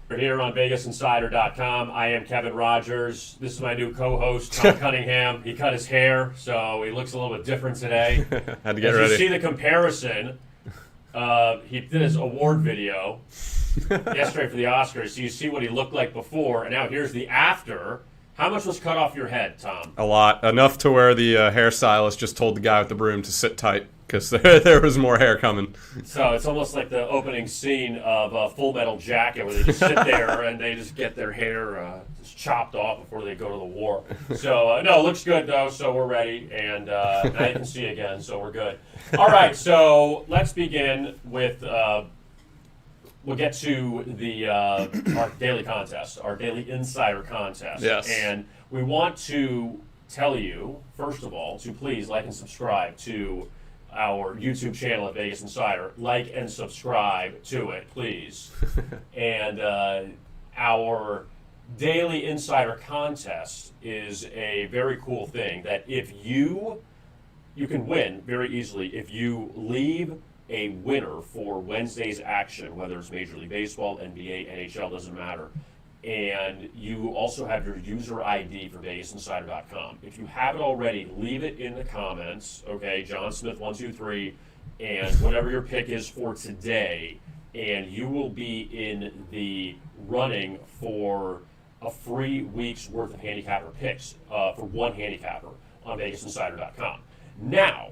We're here on VegasInsider.com. I am Kevin Rogers. This is my new co-host, Thom Cunningham. He cut his hair, so he looks a little bit different today. Had to get ready. ready. You see the comparison. He did his award video yesterday for the Oscars, so you see what he looked like before, and now here's the after. How much was cut off your head, Tom? A lot. Enough to where the hairstylist just told the guy with the broom to sit tight because there was more hair coming. So it's almost like the opening scene of Full Metal Jacket where they just sit there and they just get their hair just chopped off before they go to the war. So, no, it looks good, though, so we're ready. And now you can see again, so we're good. All right, so let's begin with we'll get to the our daily contest, our daily insider contest. Yes. And we want to tell you, first of all, to please like and subscribe to our YouTube channel at Vegas Insider. Like and subscribe to it, please. And our daily insider contest is a very cool thing that if you can win very easily if you leave a winner for Wednesday's action, whether it's Major League Baseball, NBA, NHL, doesn't matter. And you also have your user ID for VegasInsider.com. If you haven't already, leave it in the comments, okay? John Smith 123, and whatever your pick is for today, and you will be in the running for a free week's worth of handicapper picks for one handicapper on VegasInsider.com. Now,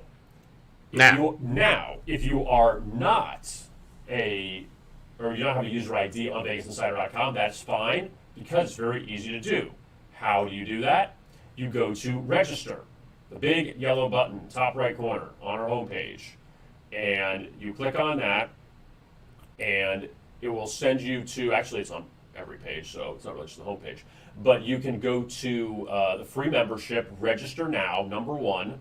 if you are not or you don't have a user ID on VegasInsider.com, that's fine, because it's very easy to do. How do you do that? You go to register, the big yellow button, top right corner on our homepage, and you click on that, and it will send you to, actually it's on every page, so it's not really just the homepage, but you can go to the free membership, register now, number 1,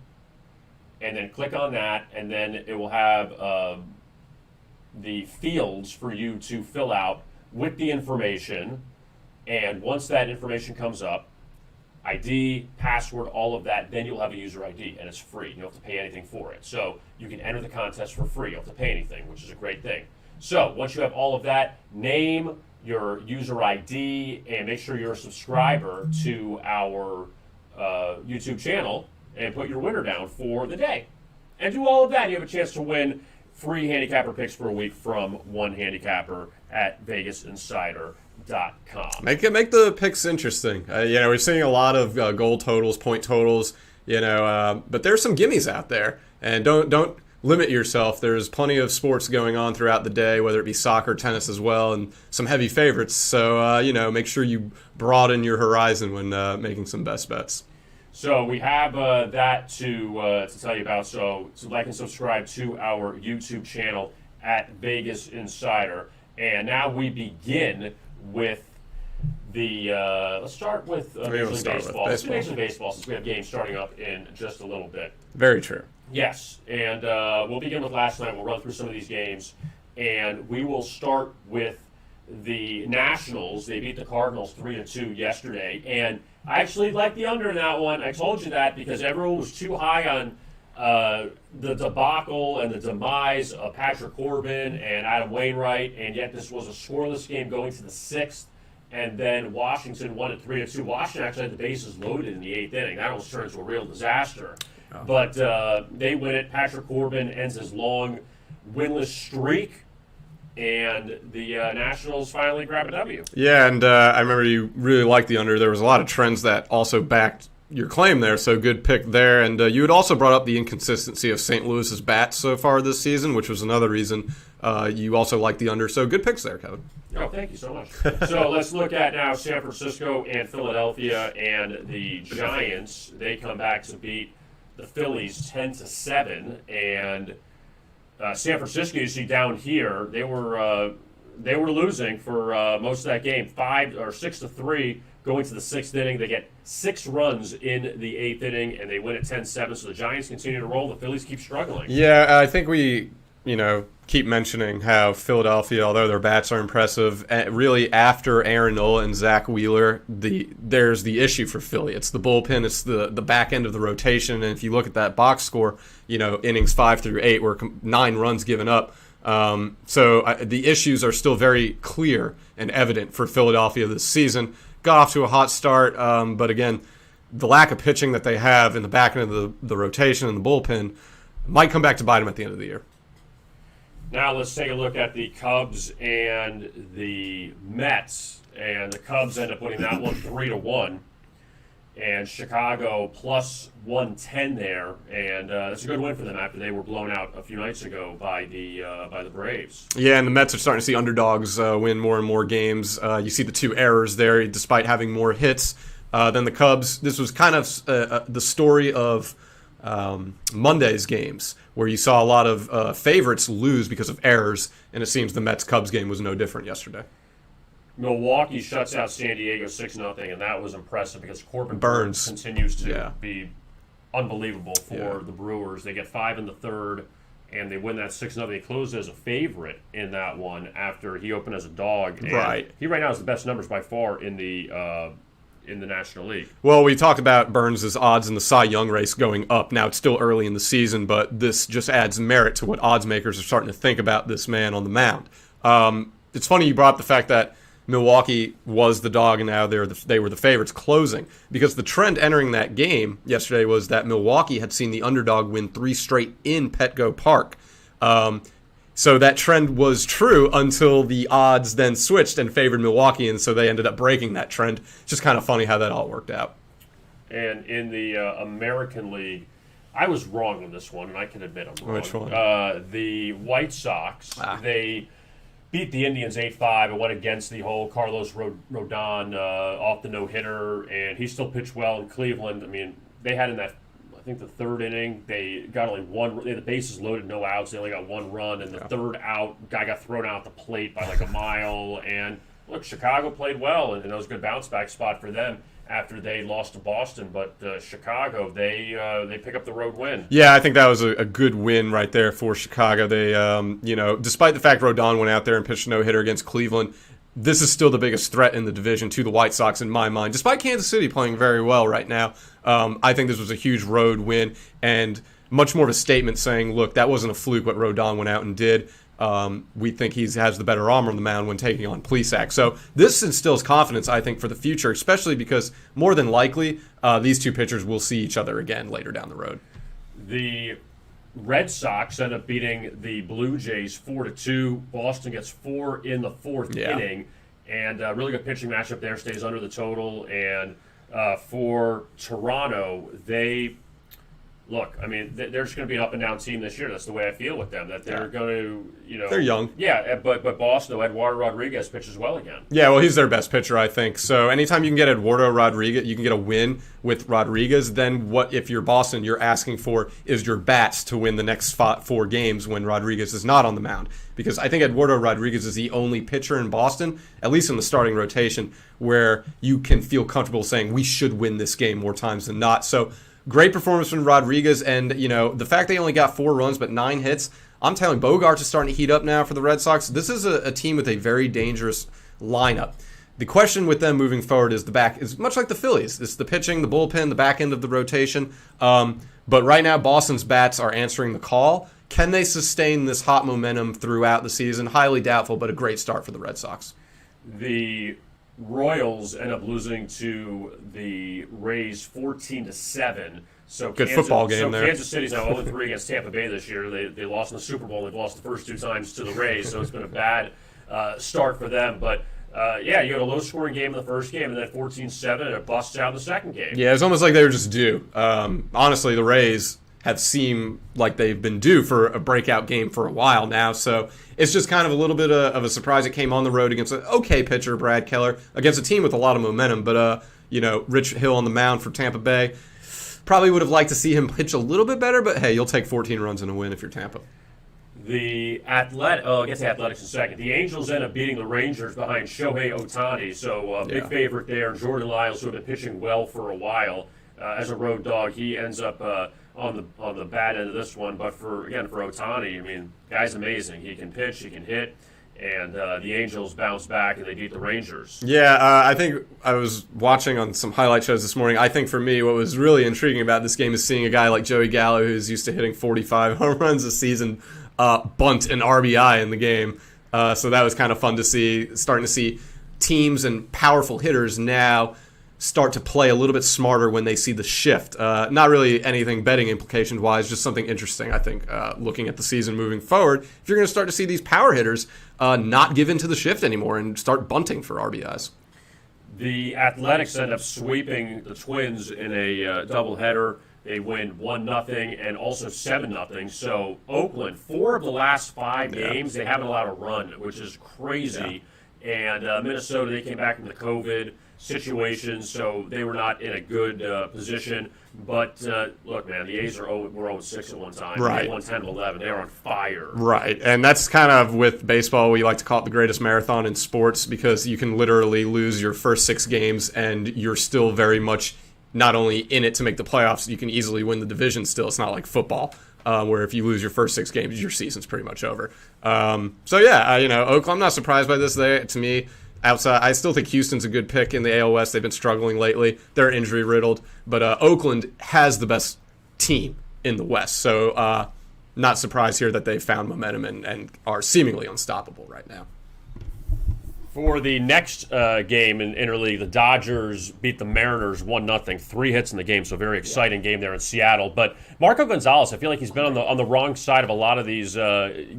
and then click on that, and then it will have the fields for you to fill out with the information. And once that information comes up, ID, password, all of that, then you'll have a user ID, and it's free. You don't have to pay anything for it. So you can enter the contest for free. You don't have to pay anything, which is a great thing. So once you have all of that, name your user ID and make sure you're a subscriber to our YouTube channel and put your winner down for the day. And do all of that, you have a chance to win free handicapper picks for a week from one handicapper at VegasInsider.com. Make the picks interesting. We're seeing a lot of goal totals, point totals, but there's some gimmies out there. And don't limit yourself. There's plenty of sports going on throughout the day, whether it be soccer, tennis as well, and some heavy favorites. So, make sure you broaden your horizon when making some best bets. So we have that to tell you about. So like and subscribe to our YouTube channel at Vegas Insider. And now we begin with the. Let's start with Major League Baseball. Let's do Major League Baseball since we have games starting up in just a little bit. Very true. Yes, and we'll begin with last night. We'll run through some of these games, and we will start with the Nationals. They beat the Cardinals 3-2 yesterday, and I actually like the under in that one. I told you that because everyone was too high on the debacle and the demise of Patrick Corbin and Adam Wainwright, and yet this was a scoreless game going to the 6th, and then Washington won it 3-2. Washington actually had the bases loaded in the 8th inning. That almost turned into a real disaster. Oh. But they win it. Patrick Corbin ends his long winless streak, and the Nationals finally grab a W. Yeah, and I remember you really liked the under. There was a lot of trends that also backed your claim there, so good pick there. And you had also brought up the inconsistency of St. Louis's bats so far this season, which was another reason you also liked the under. So good picks there, Kevin. Oh, thank you so much. So let's look at now San Francisco and Philadelphia and the Giants. They come back to beat the Phillies 10-7, and San Francisco, you see down here, they were losing for most of that game, 6-3 going to the 6th inning. They get 6 runs in the 8th inning, and they win at 10-7. So the Giants continue to roll. The Phillies keep struggling. Yeah, I think we, keep mentioning how Philadelphia, although their bats are impressive, really after Aaron Nola and Zach Wheeler, there's the issue for Philly. It's the bullpen, it's the back end of the rotation, and if you look at that box score, innings 5 through 8 were 9 runs given up. The issues are still very clear and evident for Philadelphia this season. Got off to a hot start, but again, the lack of pitching that they have in the back end of the rotation and the bullpen might come back to bite them at the end of the year. Now let's take a look at the Cubs and the Mets. And the Cubs end up winning that one 3-1. And Chicago plus 110 there. And that's a good win for them after they were blown out a few nights ago by the Braves. Yeah, and the Mets are starting to see underdogs win more and more games. You see the 2 errors there, despite having more hits than the Cubs. This was kind of the story of Monday's games, where you saw a lot of favorites lose because of errors, and it seems the Mets-Cubs game was no different yesterday. Milwaukee shuts out San Diego 6-0, and that was impressive because Corbin Burns continues to be unbelievable for the Brewers. They get 5 in the third, and they win that 6-0. They closed as a favorite in that one after he opened as a dog. And he right now has the best numbers by far in the National League. Well, we talked about Burns' odds in the Cy Young race going up. Now, it's still early in the season, but this just adds merit to what odds makers are starting to think about this man on the mound. It's funny you brought up the fact that Milwaukee was the dog and now they were the favorites closing, because the trend entering that game yesterday was that Milwaukee had seen the underdog win 3 straight in Petco Park. So that trend was true until the odds then switched and favored Milwaukee, and so they ended up breaking that trend. It's just kind of funny how that all worked out. And in the American League, I was wrong on this one, and I can admit I'm wrong. Which one? The White Sox, they beat the Indians 8-5 and went against the whole Carlos Rodon off the no-hitter, and he still pitched well in Cleveland. I mean, they had in that, I think the third inning, they got only one. They had the bases loaded, no outs. They only got 1 run, and the third out, guy got thrown out the plate by like a mile. And look, Chicago played well, and that was a good bounce-back spot for them after they lost to Boston. But Chicago, they pick up the road win. Yeah, I think that was a good win right there for Chicago. They, despite the fact Rodon went out there and pitched a no-hitter against Cleveland, this is still the biggest threat in the division to the White Sox in my mind. Despite Kansas City playing very well right now, I think this was a huge road win and much more of a statement saying, look, that wasn't a fluke what Rodon went out and did. We think he has the better arm on the mound when taking on Plesac. So this instills confidence, I think, for the future, especially because more than likely these 2 pitchers will see each other again later down the road. The Red Sox end up beating the Blue Jays 4-2. Boston gets 4 in the 4th inning, and a really good pitching matchup there, stays under the total. And for Toronto, look, I mean, they're just going to be an up-and-down team this year. That's the way I feel with them, that they're going to, They're young. Yeah, but Boston, Eduardo Rodriguez pitches well again. Yeah, well, he's their best pitcher, I think. So anytime you can get Eduardo Rodriguez, you can get a win with Rodriguez, then what if you're Boston, you're asking for is your bats to win the next 4 games when Rodriguez is not on the mound. Because I think Eduardo Rodriguez is the only pitcher in Boston, at least in the starting rotation, where you can feel comfortable saying we should win this game more times than not. So great performance from Rodriguez, and the fact they only got 4 runs but 9 hits, I'm telling you, Bogaerts is starting to heat up now for the Red Sox. This is a team with a very dangerous lineup. The question with them moving forward is much like the Phillies. It's the pitching, the bullpen, the back end of the rotation. But right now, Boston's bats are answering the call. Can they sustain this hot momentum throughout the season? Highly doubtful, but a great start for the Red Sox. The Royals end up losing to the Rays 14-7. So good football game there. Kansas City's now 0-3 against Tampa Bay this year. They lost in the Super Bowl. They've lost the first 2 times to the Rays, so it's been a bad start for them. But you got a low-scoring game in the first game, and then 14-7, and it busts out in the second game. Yeah, it's almost like they were just due. Honestly, the Rays have seemed like they've been due for a breakout game for a while now. So it's just kind of a little bit of a surprise. It came on the road against an okay pitcher, Brad Keller, against a team with a lot of momentum. But, Rich Hill on the mound for Tampa Bay. Probably would have liked to see him pitch a little bit better, but hey, you'll take 14 runs in a win if you're Tampa. I guess the Athletics in second. The Angels end up beating the Rangers behind Shohei Ohtani. So big favorite there. Jordan Lyles, who have been pitching well for a while as a road dog, he ends up on the bad end of this one. But for Ohtani, I mean, guy's amazing. He can pitch, he can hit. And the Angels bounce back and they beat the Rangers. Yeah, I think I was watching on some highlight shows this morning. I think for me, what was really intriguing about this game is seeing a guy like Joey Gallo, who's used to hitting 45 home runs a season, bunt an RBI in the game. So that was kind of fun to see, starting to see teams and powerful hitters now start to play a little bit smarter when they see the shift. Not really anything betting implication-wise, just something interesting, I think, looking at the season moving forward. If you're going to start to see these power hitters not give in to the shift anymore and start bunting for RBIs. The Athletics end up sweeping the Twins in a doubleheader. They win 1-0 and also 7-0. So Oakland, 4 of the last 5 games, they haven't allowed a run, which is crazy. And Minnesota, they came back from the COVID situation, so they were not in a good position. But look, man, the A's were 0-6 at one time. Right. They won 10-11. They were on fire. Right, and that's kind of with baseball, we like to call it the greatest marathon in sports because you can literally lose your first 6 games and you're still very much not only in it to make the playoffs, you can easily win the division still. It's not like football, where if you lose your first 6 games, your season's pretty much over. Oakland, I'm not surprised by this. To me, outside, I still think Houston's a good pick in the AL West. They've been struggling lately. They're injury riddled, but Oakland has the best team in the West. So not surprised here that they found momentum and are seemingly unstoppable right now. For the next game in interleague, the Dodgers beat the Mariners 1-0, 3 hits in the game, so a very exciting game there in Seattle. But Marco Gonzalez, I feel like he's been on the wrong side of a lot of these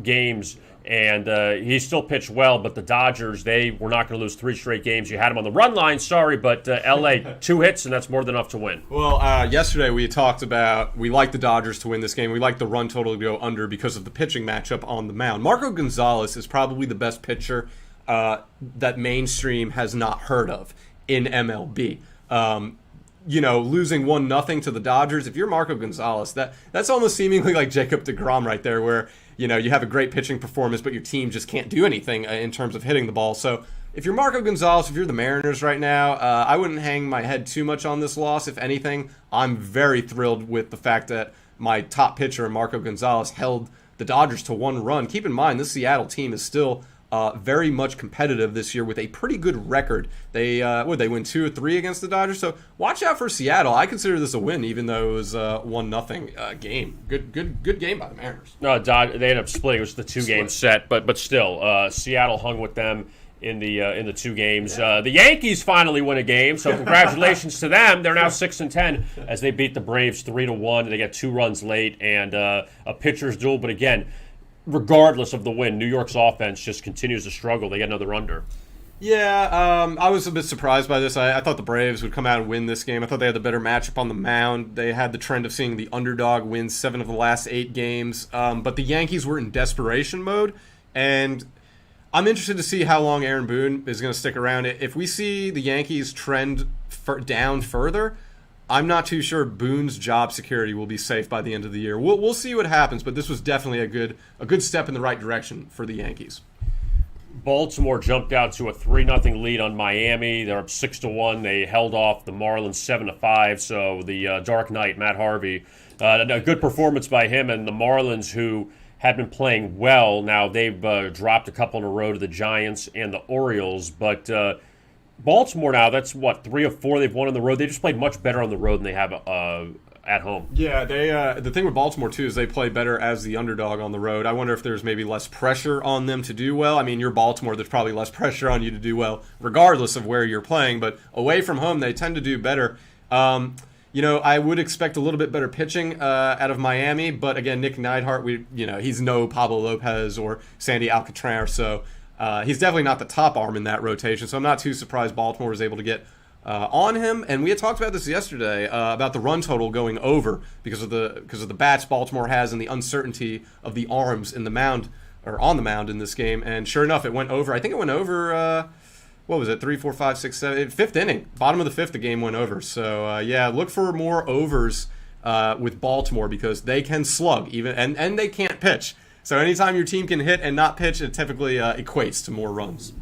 games, and he still pitched well. But the Dodgers, they were not going to lose 3 straight games. You had him on the run line, sorry, but LA 2 hits, and that's more than enough to win. Well, yesterday we talked about we like the Dodgers to win this game. We like the run total to go under because of the pitching matchup on the mound. Marco Gonzalez is probably the best pitcher that mainstream has not heard of in MLB. Losing 1-0 to the Dodgers, if you're Marco Gonzalez, that's almost seemingly like Jacob deGrom right there, where you have a great pitching performance, but your team just can't do anything in terms of hitting the ball. So if you're Marco Gonzalez, if you're the Mariners right now, I wouldn't hang my head too much on this loss. If anything, I'm very thrilled with the fact that my top pitcher, Marco Gonzalez, held the Dodgers to 1 run. Keep in mind, this Seattle team is still very much competitive this year with a pretty good record. They win 2 or 3 against the Dodgers. So watch out for Seattle. I consider this a win, even though it was a 1-0 game. Good game by the Mariners. No, they ended up splitting. It was the 2-game set, but still, Seattle hung with them in the 2 games. The Yankees finally win a game, so congratulations to them. They're now 6-10 as they beat the Braves 3-1. They get 2 runs late and a pitcher's duel, but again, regardless of the win, New York's offense just continues to struggle. They get another under. Yeah, I was a bit surprised by this. I thought the Braves would come out and win this game. I thought they had the better matchup on the mound. They had the trend of seeing the underdog win 7 of the last 8 games. But the Yankees were in desperation mode, and I'm interested to see how long Aaron Boone is going to stick around. If we see the Yankees trend down further, I'm not too sure Boone's job security will be safe by the end of the year. We'll see what happens, but this was definitely a good step in the right direction for the Yankees. Baltimore jumped out to a 3-0 lead on Miami. They're up 6-1. They held off the Marlins 7-5. So the Dark Knight, Matt Harvey, a good performance by him. And the Marlins, who had been playing well, now they've dropped a couple in a row to the Giants and the Orioles, but Baltimore now, that's 3 of 4 they've won on the road. They just played much better on the road than they have at home. Yeah, they the thing with Baltimore, too, is they play better as the underdog on the road. I wonder if there's maybe less pressure on them to do well. I mean, you're Baltimore, there's probably less pressure on you to do well, regardless of where you're playing. But away from home, they tend to do better. I would expect a little bit better pitching out of Miami. But, again, Nick Neidhart, he's no Pablo Lopez or Sandy Alcantara, so he's definitely not the top arm in that rotation, so I'm not too surprised Baltimore was able to get on him. And we had talked about this yesterday about the run total going over because of the bats Baltimore has and the uncertainty of the arms in the mound or on the mound in this game. And sure enough, it went over. I think it went over. What was it? 3, 4, 5, 6, 7, 5th inning, bottom of the 5th, the game went over. So look for more overs with Baltimore because they can slug even and they can't pitch. So anytime your team can hit and not pitch, it typically equates to more runs.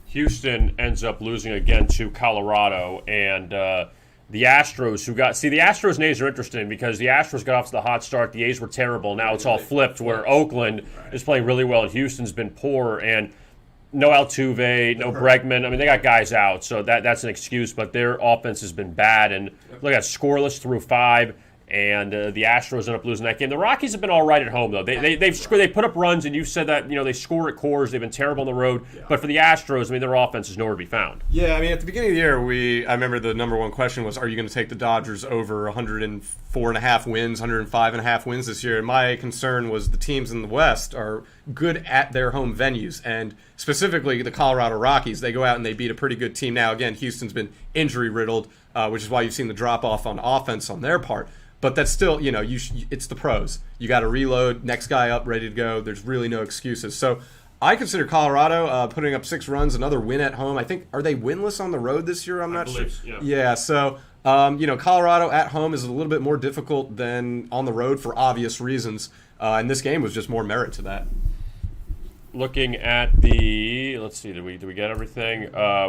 Houston ends up losing again to Colorado, and the Astros the Astros and A's are interesting because the Astros got off to the hot start. The A's were terrible. Now it's all flipped where Oakland is playing really well and Houston's been poor, and no Altuve, no Bregman. I mean, they got guys out, so that's an excuse, but their offense has been bad. And look at scoreless through 5. and the Astros end up losing that game. The Rockies have been all right at home, though. They put up runs, and you said that they score at Coors. They've been terrible on the road. Yeah. But for the Astros, I mean, their offense is nowhere to be found. Yeah, I mean, at the beginning of the year, I remember the number one question was, are you going to take the Dodgers over 104.5 wins, 105.5 wins this year? And my concern was the teams in the West are good at their home venues, and specifically the Colorado Rockies. They go out and they beat a pretty good team. Now, again, Houston's been injury-riddled, which is why you've seen the drop-off on offense on their part. But that's still, it's the pros. You got to reload, next guy up, ready to go. There's really no excuses. So I consider Colorado putting up 6 runs, another win at home. I think, are they winless on the road this year? I'm not sure. Yeah, so, Colorado at home is a little bit more difficult than on the road for obvious reasons. And this game was just more merit to that. Looking at let's see, did we get everything?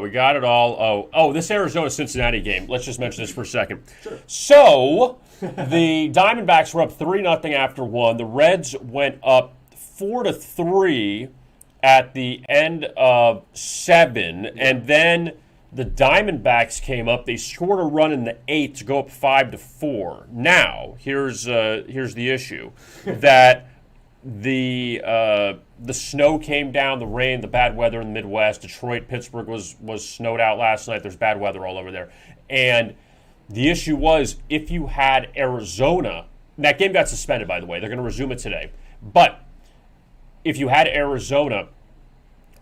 We got it all. Oh, this Arizona-Cincinnati game. Let's just mention this for a second. Sure. So, the Diamondbacks were up 3-0 after 1. The Reds went up 4-3 at the end of 7, and then the Diamondbacks came up. They scored a run in the 8th to go up 5-4. Now, here's the issue that the snow came down, the rain, the bad weather in the Midwest. Detroit, Pittsburgh was snowed out last night. There's bad weather all over there. And the issue was, if you had Arizona, that game got suspended, by the way. They're going to resume it today. But if you had Arizona,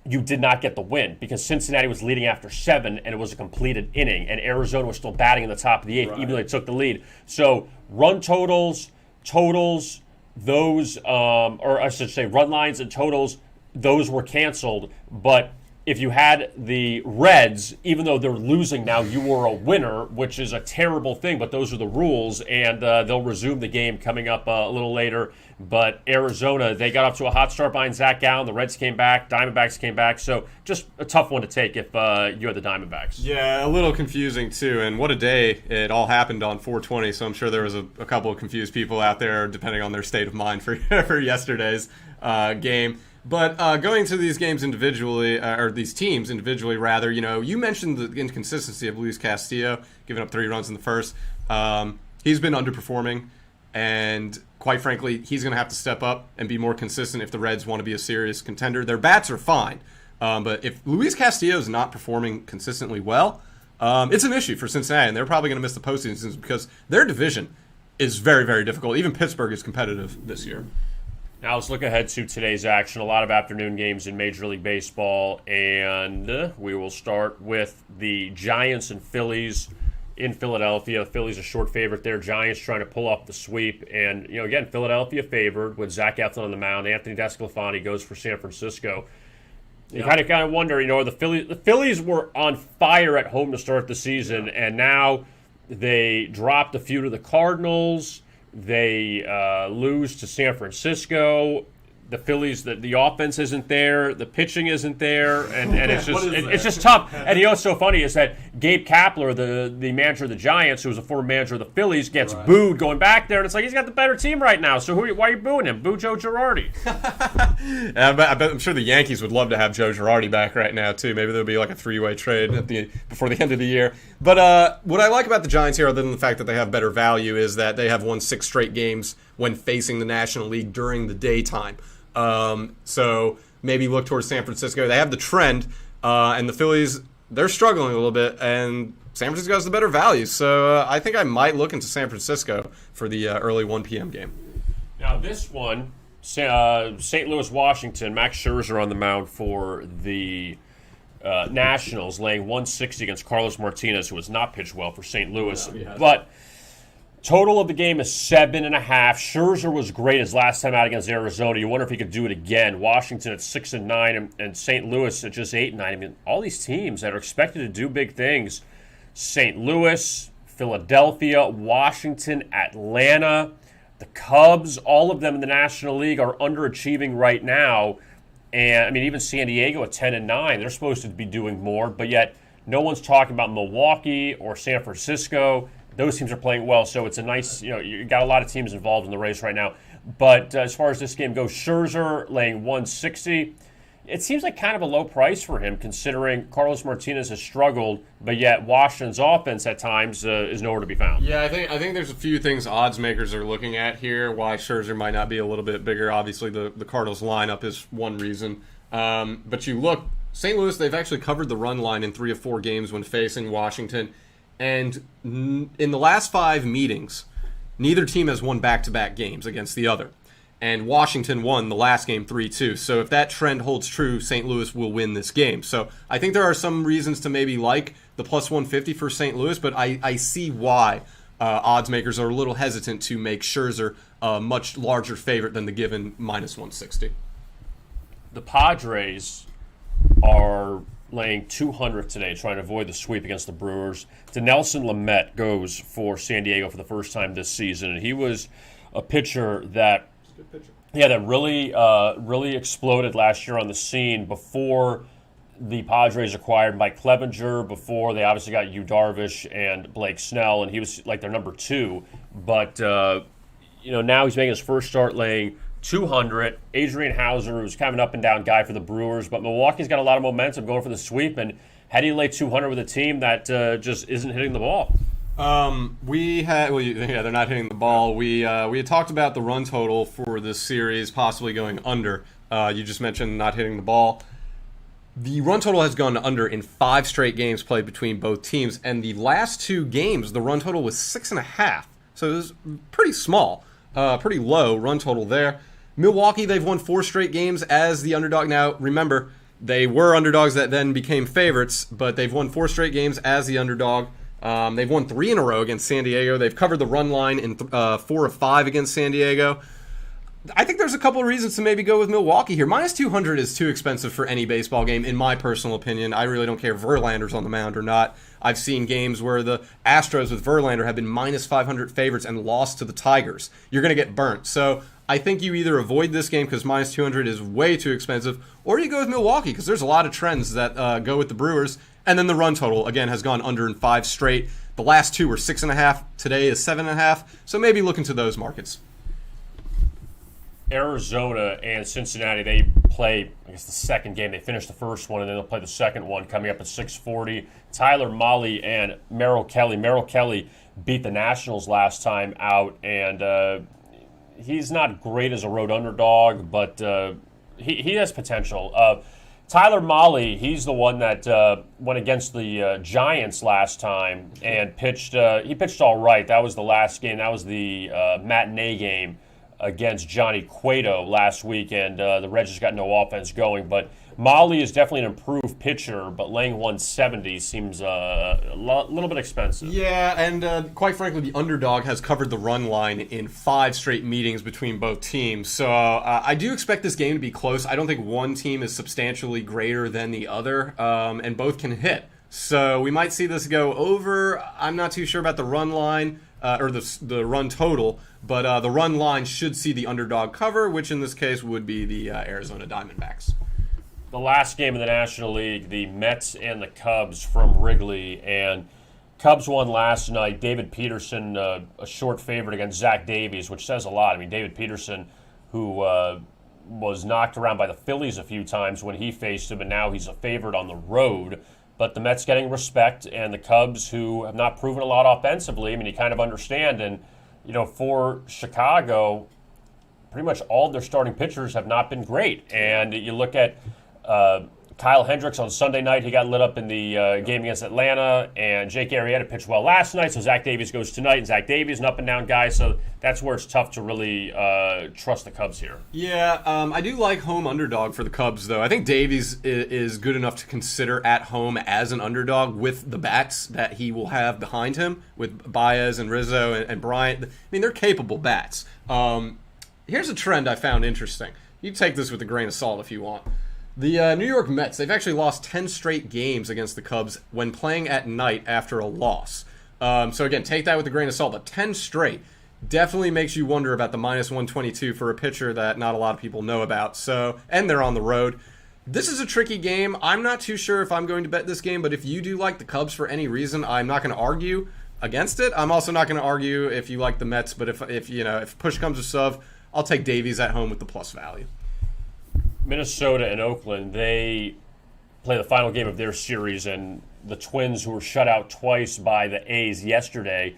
you did not get the win because Cincinnati was leading after 7 and it was a completed inning, and Arizona was still batting in the top of the 8th, even though they took the lead. So run totals, those, or I should say run lines and totals, those were canceled. But if you had the Reds, even though they're losing now, you were a winner, which is a terrible thing, but those are the rules, and they'll resume the game coming up a little later. But Arizona, they got off to a hot start behind Zach Gallen. The Reds came back. Diamondbacks came back. So just a tough one to take if you had the Diamondbacks. Yeah, a little confusing too. And what a day it all happened on 420. So I'm sure there was a couple of confused people out there depending on their state of mind for yesterday's game. But going to these games individually, or these teams individually, rather, you mentioned the inconsistency of Luis Castillo, giving up 3 runs in the first. He's been underperforming, and quite frankly, he's going to have to step up and be more consistent if the Reds want to be a serious contender. Their bats are fine, but if Luis Castillo is not performing consistently well, it's an issue for Cincinnati, and they're probably going to miss the postseason because their division is very, very difficult. Even Pittsburgh is competitive this year. Now let's look ahead to today's action. A lot of afternoon games in Major League Baseball, and we will start with the Giants and Phillies in Philadelphia. Phillies a short favorite there. Giants trying to pull off the sweep, and again, Philadelphia favored with Zach Eflin on the mound. Anthony DeSclafani goes for San Francisco. You kind of wonder, the Phillies were on fire at home to start the season, and now they dropped a few to the Cardinals. They lose to San Francisco. The Phillies, the offense isn't there, the pitching isn't there, and it's just tough. And what's so funny is that Gabe Kapler, the manager of the Giants, who was a former manager of the Phillies, gets booed going back there, and it's like he's got the better team right now. So why are you booing him? Boo Joe Girardi. I'm sure the Yankees would love to have Joe Girardi back right now too. Maybe there'll be like a 3-way trade before the end of the year. But what I like about the Giants here, other than the fact that they have better value, is that they have won 6 straight games when facing the National League during the daytime. So maybe look towards San Francisco. They have the trend, and the Phillies, they're struggling a little bit, and San Francisco has the better value. So I think I might look into San Francisco for the early 1 p.m. game. Now this one, St. Louis, Washington, Max Scherzer on the mound for the Nationals, laying 160 against Carlos Martinez, who has not pitched well for St. Louis. No, but total of the game is 7.5. Scherzer was great his last time out against Arizona. You wonder if he could do it again. Washington at 6-9 and St. Louis at just 8-9. I mean, all these teams that are expected to do big things. St. Louis, Philadelphia, Washington, Atlanta, the Cubs, all of them in the National League are underachieving right now. And, I mean, even San Diego at 10-9, they're supposed to be doing more. But yet, no one's talking about Milwaukee or San Francisco. Those teams are playing well, so it's a nice, you got a lot of teams involved in the race right now. But as far as this game goes, Scherzer laying 160. it seems like kind of a low price for him, considering Carlos Martinez has struggled, but yet Washington's offense at times is nowhere to be found. Yeah, I think there's a few things odds makers are looking at here. Why Scherzer might not be a little bit bigger. Obviously, the Cardinals lineup is one reason. But you look, St. Louis, they've actually covered the run line in 3 of 4 games when facing Washington. And in the last 5 meetings, neither team has won back-to-back games against the other. And Washington won the last game 3-2. So if that trend holds true, St. Louis will win this game. So I think there are some reasons to maybe like the plus 150 for St. Louis, but I see why odds makers are a little hesitant to make Scherzer a much larger favorite than the given minus 160. The Padres are laying 200 today, trying to avoid the sweep against the Brewers. Dinelson Lamet goes for San Diego for the first time this season, and he was a pitcher that that really exploded last year on the scene before the Padres acquired Mike Clevenger, before they obviously got Yu Darvish and Blake Snell, and he was like their number 2. But now he's making his first start laying 200. Adrian Hauser, who's kind of an up-and-down guy for the Brewers, but Milwaukee's got a lot of momentum going for the sweep, and how do you lay 200 with a team that just isn't hitting the ball? They're not hitting the ball. We had talked about the run total for this series possibly going under. You just mentioned not hitting the ball. The run total has gone under in 5 straight games played between both teams, and the last 2 games, the run total was 6.5. So it was pretty small, pretty low run total there. Milwaukee, they've won 4 straight games as the underdog. Now, remember, they were underdogs that then became favorites, but they've won 4 straight games as the underdog. They've won 3 in a row against San Diego. They've covered the run line in 4 of 5 against San Diego. I think there's a couple of reasons to maybe go with Milwaukee here. Minus 200 is too expensive for any baseball game, in my personal opinion. I really don't care if Verlander's on the mound or not. I've seen games where the Astros with Verlander have been minus 500 favorites and lost to the Tigers. You're going to get burnt. So I think you either avoid this game because minus 200 is way too expensive, or you go with Milwaukee because there's a lot of trends that go with the Brewers. And then the run total, again, has gone under in 5 straight. The last 2 were 6.5. Today is 7.5. So maybe look into those markets. Arizona and Cincinnati, they play, I guess, the second game. They finished the first one, and then they'll play the second one coming up at 6:40. Tyler Mahle and Merrill Kelly. Merrill Kelly beat the Nationals last time out, and he's not great as a road underdog, but he has potential. Tyler Mahle, he's the one that went against the Giants last time and pitched. He pitched all right. That was the last game. That was the matinee game against Johnny Cueto last week, and the Reds just got no offense going. But Mahle is definitely an improved pitcher, but laying 170 seems a little bit expensive. Yeah, and quite frankly, the underdog has covered the run line in 5 straight meetings between both teams. So I do expect this game to be close. I don't think one team is substantially greater than the other, and both can hit. So we might see this go over. I'm not too sure about the run line or the run total, but the run line should see the underdog cover, which in this case would be the Arizona Diamondbacks. The last game in the National League, the Mets and the Cubs from Wrigley, and Cubs won last night. David Peterson, a short favorite against Zach Davies, which says a lot. I mean, David Peterson, who was knocked around by the Phillies a few times when he faced him, and now he's a favorite on the road. But the Mets getting respect, and the Cubs, who have not proven a lot offensively, I mean, you kind of understand. And, for Chicago, pretty much all of their starting pitchers have not been great. And you look at Kyle Hendricks on Sunday night. He got lit up in the game against Atlanta, and Jake Arrieta pitched well last night, so Zach Davies goes tonight, and Zach Davies is an up-and-down guy, so that's where it's tough to really trust the Cubs here. Yeah, I do like home underdog for the Cubs, though. I think Davies is good enough to consider at home as an underdog with the bats that he will have behind him, with Baez and Rizzo and Bryant. I mean, they're capable bats. Here's a trend I found interesting. You take this with a grain of salt if you want. The New York Mets, they've actually lost 10 straight games against the Cubs when playing at night after a loss. So again, take that with a grain of salt, but 10 straight definitely makes you wonder about the minus 122 for a pitcher that not a lot of people know about. So, and they're on the road. This is a tricky game. I'm not too sure if I'm going to bet this game, but if you do like the Cubs for any reason, I'm not going to argue against it. I'm also not going to argue if you like the Mets, but if push comes to shove, I'll take Davies at home with the plus value. Minnesota and Oakland, they play the final game of their series, and the Twins, who were shut out twice by the A's yesterday.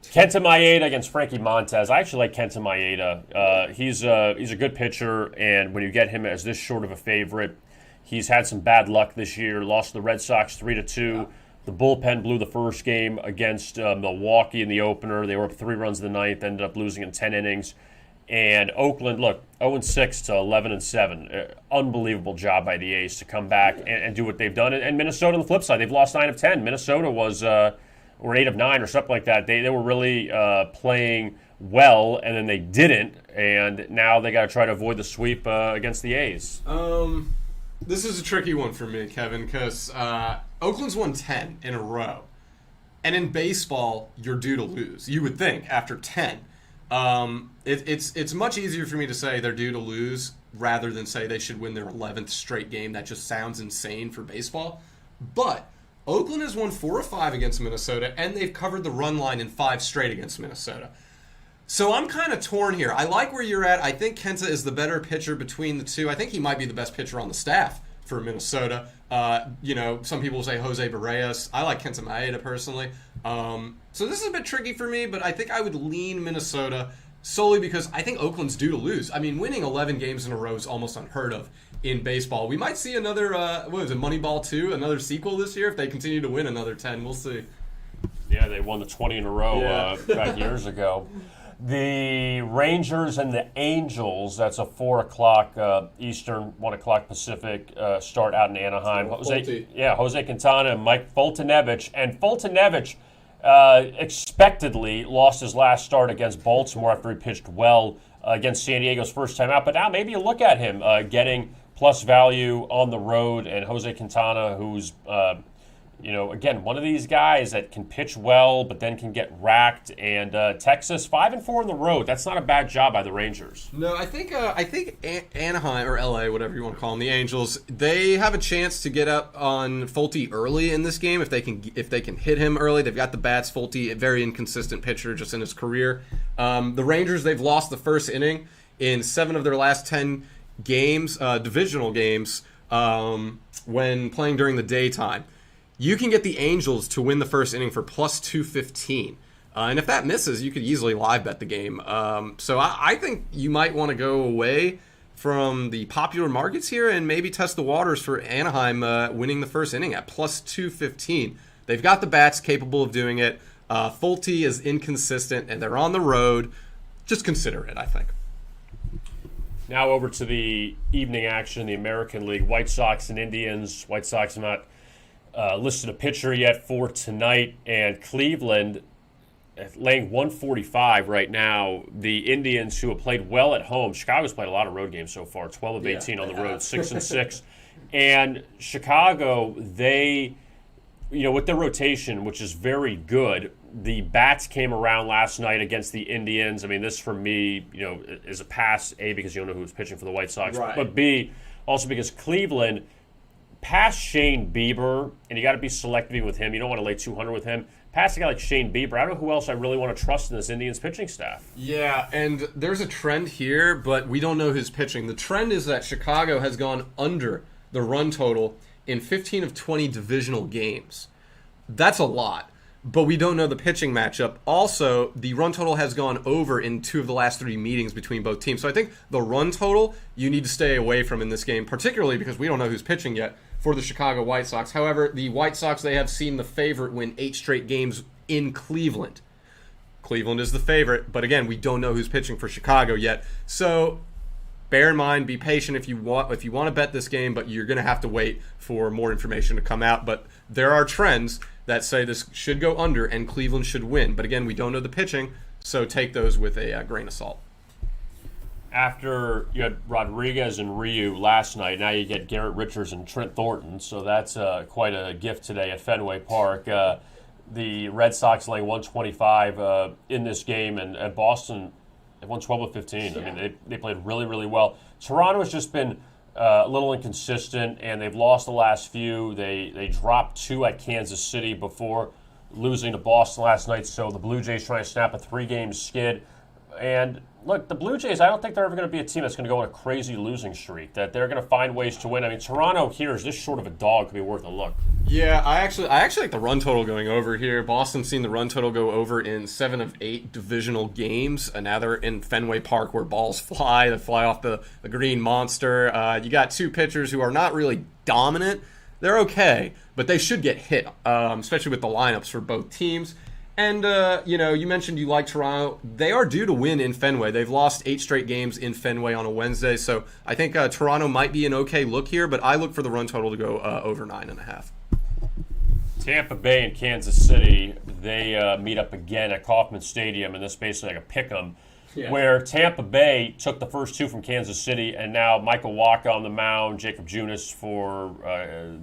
Kenta Maeda against Frankie Montas. I actually like Kenta Maeda. He's a good pitcher, and when you get him as this short of a favorite, he's had some bad luck this year. Lost to the Red Sox 3-2. The bullpen blew the first game against Milwaukee in the opener. They were up 3 runs in the ninth, ended up losing in 10 innings. And Oakland, look, 0-6 to 11-7. Unbelievable job by the A's to come back and do what they've done. And Minnesota on the flip side, they've lost 9 of 10. Minnesota was or 8 of 9 or something like that. They were really playing well, and then they didn't. And now they got to try to avoid the sweep against the A's. This is a tricky one for me, Kevin, because Oakland's won 10 in a row. And in baseball, you're due to lose, you would think, after 10. It's much easier for me to say they're due to lose rather than say they should win their 11th straight game. That just sounds insane for baseball. But Oakland has won 4 of 5 against Minnesota, and they've covered the run line in 5 straight against Minnesota. So I'm kind of torn here. I like where you're at. I think Kenta is the better pitcher between the two. I think he might be the best pitcher on the staff for Minnesota. Some people say Jose Barrios. I like Kenta Maeda personally. So this is a bit tricky for me, but I think I would lean Minnesota solely because I think Oakland's due to lose. I mean, winning 11 games in a row is almost unheard of in baseball. We might see another, Moneyball 2, another sequel this year if they continue to win another 10. We'll see. Yeah, they won the 20 in a row back years ago. The Rangers and the Angels, that's a 4 o'clock Eastern, 1 o'clock Pacific start out in Anaheim. Jose Quintana and Mike Foltynewicz. And Foltynewicz expectedly lost his last start against Baltimore after he pitched well against San Diego's first time out. But now maybe you look at him getting plus value on the road, and Jose Quintana, who's again, one of these guys that can pitch well, but then can get racked. And Texas 5-4 on the road. That's not a bad job by the Rangers. No, I think Anaheim or LA, whatever you want to call them, the Angels, they have a chance to get up on Folty early in this game if they can hit him early. They've got the bats. Folty, a very inconsistent pitcher just in his career. The Rangers, they've lost the first inning in 7 of their last 10 games, divisional games, when playing during the daytime. You can get the Angels to win the first inning for plus 215. And if that misses, you could easily live bet the game. So I think you might want to go away from the popular markets here and maybe test the waters for Anaheim winning the first inning at plus 215. They've got the bats capable of doing it. Folty is inconsistent, and they're on the road. Just consider it, I think. Now over to the evening action in the American League. White Sox and Indians. White Sox are not listed a pitcher yet for tonight, and Cleveland laying 145 right now. The Indians, who have played well at home, Chicago's played a lot of road games so far, 12 of 18 on the road, 6-6. And Chicago, they, with their rotation, which is very good, the bats came around last night against the Indians. I mean, this for me, is a pass, A, because you don't know who's pitching for the White Sox, right, but B, also because Cleveland, past Shane Bieber, and you got to be selective with him. You don't want to lay 200 with him. Past a guy like Shane Bieber, I don't know who else I really want to trust in this Indians pitching staff. Yeah, and there's a trend here, but we don't know who's pitching. The trend is that Chicago has gone under the run total in 15 of 20 divisional games. That's a lot, but we don't know the pitching matchup. Also, the run total has gone over in 2 of the last 3 meetings between both teams. So I think the run total you need to stay away from in this game, particularly because we don't know who's pitching yet for the Chicago White Sox. However, the White Sox, they have seen the favorite win 8 straight games in Cleveland. Cleveland is the favorite, but again, we don't know who's pitching for Chicago yet. So bear in mind, be patient if you want to bet this game, but you're going to have to wait for more information to come out. But there are trends that say this should go under and Cleveland should win. But again, we don't know the pitching, so take those with a grain of salt. After you had Rodriguez and Ryu last night, now you get Garrett Richards and Trent Thornton, so that's quite a gift today at Fenway Park. The Red Sox laying 125 in this game, and Boston, they won 12 of 15. Yeah. I mean, they played really, really well. Toronto has just been a little inconsistent, and they've lost the last few. They dropped 2 at Kansas City before losing to Boston last night, so the Blue Jays trying to snap a 3-game skid. And look, the Blue Jays, I don't think they're ever going to be a team that's going to go on a crazy losing streak, that they're going to find ways to win. I mean, Toronto here is just short of a dog, could be worth a look. Yeah, I actually like the run total going over here. Boston's seen the run total go over in 7 of 8 divisional games. And now they're in Fenway Park where balls fly. They fly off the green monster. You got two pitchers who are not really dominant. They're okay, but they should get hit, especially with the lineups for both teams. And, you mentioned you like Toronto. They are due to win in Fenway. They've lost 8 straight games in Fenway on a Wednesday. So I think Toronto might be an okay look here, but I look for the run total to go over 9.5. Tampa Bay and Kansas City, they meet up again at Kauffman Stadium, and this is basically like a pick-em, where Tampa Bay took the first 2 from Kansas City, and now Michael Wacha on the mound, Jacob Junis for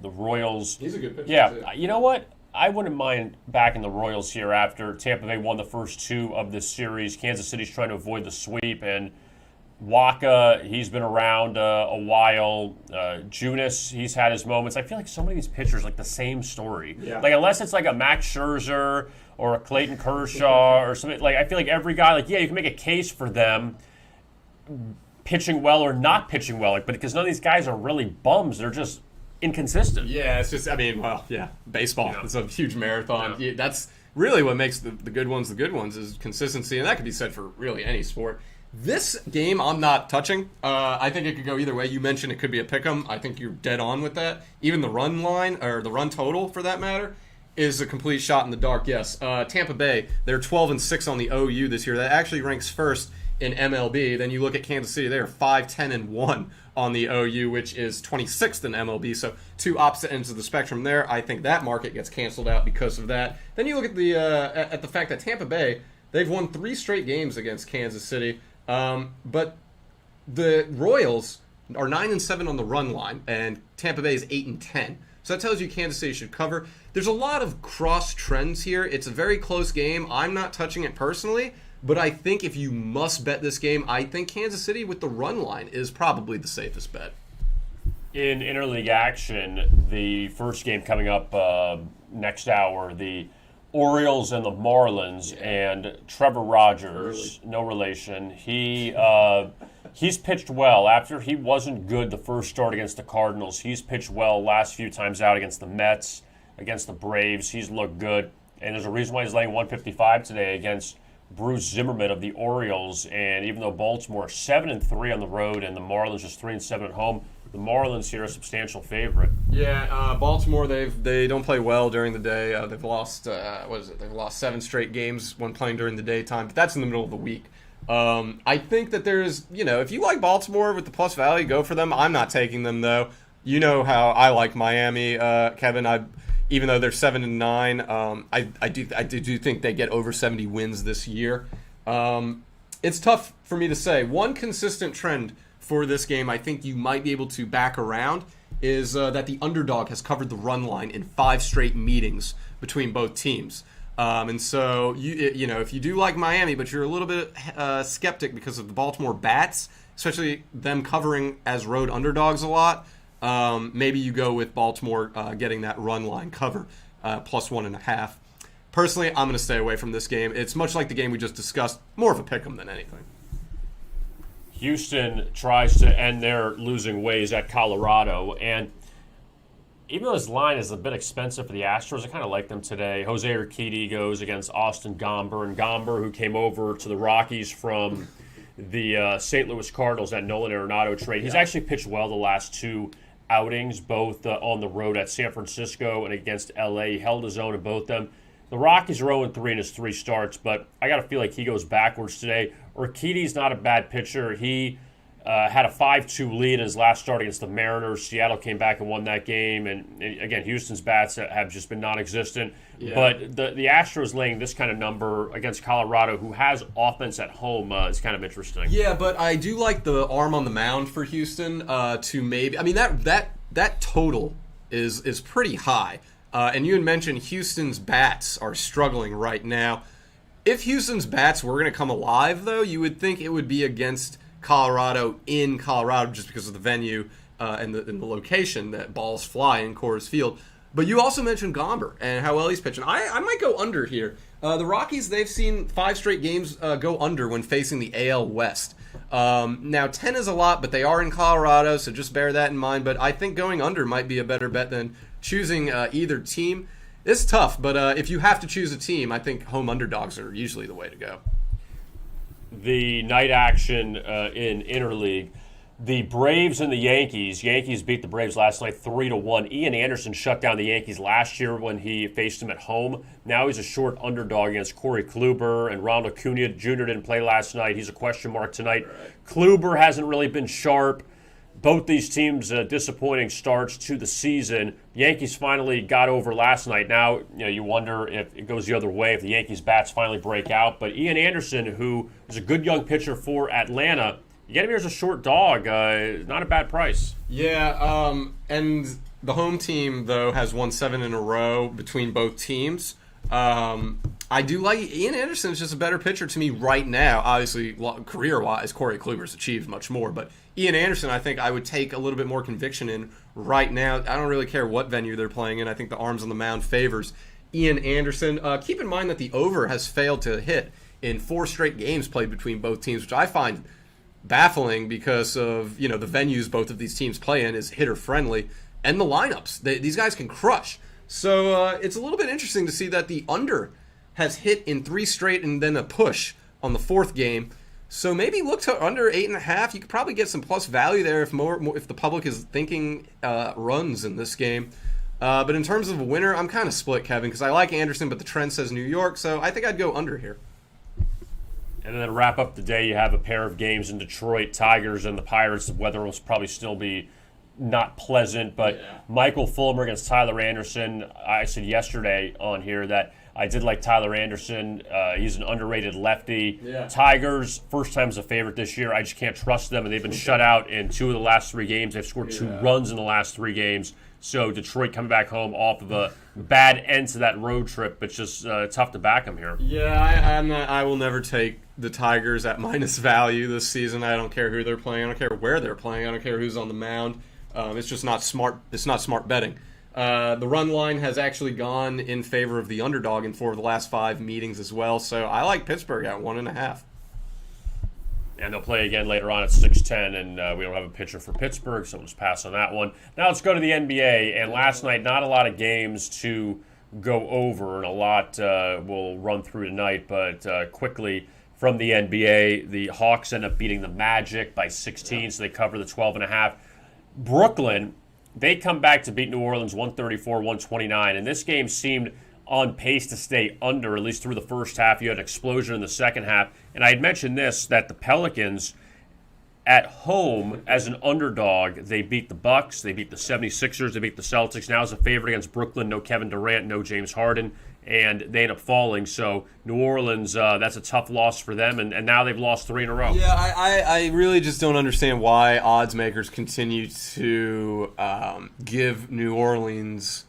the Royals. He's a good pitcher, yeah, too. You know what? I wouldn't mind backing the Royals here after Tampa Bay won the first 2 of this series. Kansas City's trying to avoid the sweep, and Wacha, he's been around a while. Junis, he's had his moments. I feel like so many of these pitchers like the same story. Yeah. Like unless it's like a Max Scherzer or a Clayton Kershaw or something. Like I feel like every guy, like you can make a case for them pitching well or not pitching well. Like, but because none of these guys are really bums, they're just inconsistent. Yeah, it's just, baseball. Yeah. It's a huge marathon. Yeah. Yeah, that's really what makes the good ones the good ones is consistency, and that could be said for really any sport. This game I'm not touching. I think it could go either way. You mentioned it could be a pick'em. I think you're dead on with that. Even the run line, or the run total for that matter, is a complete shot in the dark. Yes, Tampa Bay, they're 12-6 on the OU this year. That actually ranks first in MLB. Then you look at Kansas City, they're 5-10-1 on the OU, which is 26th in MLB. So 2 opposite ends of the spectrum there. I think that market gets canceled out because of that. Then you look at the fact that Tampa Bay, they've won 3 straight games against Kansas City. But the Royals are 9-7 on the run line, and Tampa Bay is 8-10. So that tells you Kansas City should cover. There's a lot of cross trends here. It's a very close game. I'm not touching it personally, but I think if you must bet this game, I think Kansas City with the run line is probably the safest bet. In interleague action, the first game coming up next hour, the Orioles and the Marlins, and Trevor Rogers, no relation. He's pitched well. After he wasn't good the first start against the Cardinals, he's pitched well last few times out against the Mets, against the Braves. He's looked good, and there's a reason why he's laying 155 today against Bruce Zimmerman of the Orioles. And even though Baltimore 7-3 on the road and the Marlins just 3-7 at home, the Marlins here are a substantial favorite. Yeah, Baltimore, they don't play well during the day. They've lost They've lost 7 straight games when playing during the daytime, but that's in the middle of the week. I think that there's, if you like Baltimore with the plus value, go for them. I'm not taking them though. You know how I like Miami, Kevin. Even though they're 7-9, I do think they get over 70 wins this year. It's tough for me to say. One consistent trend for this game, I think you might be able to back around, is that the underdog has covered the run line in 5 straight meetings between both teams. And so, if you do like Miami, but you're a little bit skeptic because of the Baltimore bats, especially them covering as road underdogs a lot, maybe you go with Baltimore getting that run line cover, plus 1.5. Personally, I'm going to stay away from this game. It's much like the game we just discussed, more of a pick'em than anything. Houston tries to end their losing ways at Colorado, and even though this line is a bit expensive for the Astros, I kind of like them today. Jose Urquidy goes against Austin Gomber, and Gomber, who came over to the Rockies from the St. Louis Cardinals, that Nolan Arenado trade. He's actually pitched well the last 2 outings, both on the road at San Francisco and against L.A. He held his own in both of them. The Rockies are 0-3 in his 3 starts, but I got to feel like he goes backwards today. Urquidy's not a bad pitcher. He had a 5-2 lead in his last start against the Mariners. Seattle came back and won that game. And again, Houston's bats have just been non-existent. Yeah. But the Astros laying this kind of number against Colorado, who has offense at home, is kind of interesting. Yeah, but I do like the arm on the mound for Houston to maybe. I mean, that total is pretty high. And you had mentioned Houston's bats are struggling right now. If Houston's bats were going to come alive, though, you would think it would be against Colorado in Colorado just because of the venue and the location that balls fly in Coors Field. But you also mentioned Gomber and how well he's pitching. I might go under here. The Rockies, they've seen 5 straight games go under when facing the AL West. Now, 10 is a lot, but they are in Colorado, so just bear that in mind. But I think going under might be a better bet than choosing either team. It's tough, but if you have to choose a team, I think home underdogs are usually the way to go. The night action in Interleague, the Braves and the Yankees. Yankees beat the Braves last night 3-1. Ian Anderson shut down the Yankees last year when he faced them at home. Now he's a short underdog against Corey Kluber, and Ronald Acuna Jr. didn't play last night. He's a question mark tonight. Right. Kluber hasn't really been sharp. Both these teams disappointing starts to the season. Yankees finally got over last night. Now you wonder if it goes the other way, if the Yankees bats finally break out. But Ian Anderson, who is a good young pitcher for Atlanta, you get him here as a short dog. Not a bad price. Yeah, and the home team, though, has won 7 in a row between both teams. I do like Ian Anderson is just a better pitcher to me right now. Obviously, career-wise, Corey Kluber's achieved much more. But Ian Anderson, I think I would take a little bit more conviction in right now. I don't really care what venue they're playing in. I think the arms on the mound favors Ian Anderson. Keep in mind that the over has failed to hit in 4 straight games played between both teams, which I find baffling because of the venues both of these teams play in is hitter friendly, and the lineups these guys can crush. So it's a little bit interesting to see that the under has hit in 3 straight and then a push on the 4th game. So maybe look to under 8.5. You could probably get some plus value there if the public is thinking runs in this game. But in terms of a winner, I'm kind of split, Kevin, because I like Anderson, but the trend says New York, so I think I'd go under here. And then to wrap up the day, you have a pair of games in Detroit, Tigers and the Pirates. The weather will probably still be not pleasant, but Michael Fulmer against Tyler Anderson. I said yesterday on here that I did like Tyler Anderson. He's an underrated lefty. Yeah. Tigers, first time as a favorite this year. I just can't trust them, and they've been shut out in 2 of the last 3 games. They've scored 2 runs in the last 3 games. So Detroit coming back home off of a bad end to that road trip, but just tough to back them here. Yeah, I will never take the Tigers at minus value this season. I don't care who they're playing. I don't care where they're playing. I don't care who's on the mound. It's just not smart. It's not smart betting. The run line has actually gone in favor of the underdog in 4 of the last 5 meetings as well. So I like Pittsburgh at 1.5. And they'll play again later on at 6:10, and we don't have a pitcher for Pittsburgh, so we'll just pass on that one. Now let's go to the NBA, and last night, not a lot of games to go over, and a lot we'll run through tonight, but quickly from the NBA, the Hawks end up beating the Magic by 16, so they cover the 12.5. Brooklyn, they come back to beat New Orleans 134-129, and this game seemed on pace to stay under, at least through the first half. You had an explosion in the second half. And I had mentioned this, that the Pelicans at home as an underdog, they beat the Bucks, they beat the 76ers, they beat the Celtics. Now as a favorite against Brooklyn, no Kevin Durant, no James Harden, and they end up falling. So New Orleans, that's a tough loss for them, and now they've lost 3 in a row. Yeah, I really just don't understand why odds makers continue to give New Orleans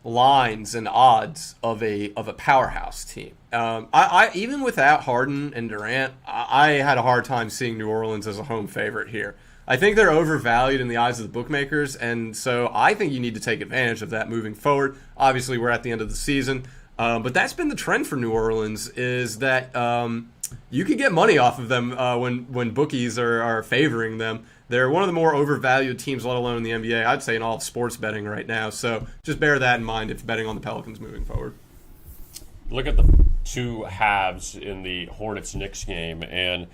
lines and odds of a powerhouse team. I even without Harden and Durant, I had a hard time seeing New Orleans as a home favorite here. I think they're overvalued in the eyes of the bookmakers, and so I think you need to take advantage of that moving forward. Obviously, we're at the end of the season, but that's been the trend for New Orleans, is that you can get money off of them when bookies are favoring them. They're one of the more overvalued teams, let alone in the NBA, I'd say, in all of sports betting right now. So just bear that in mind if betting on the Pelicans moving forward. Look at the 2 halves in the Hornets-Knicks game, and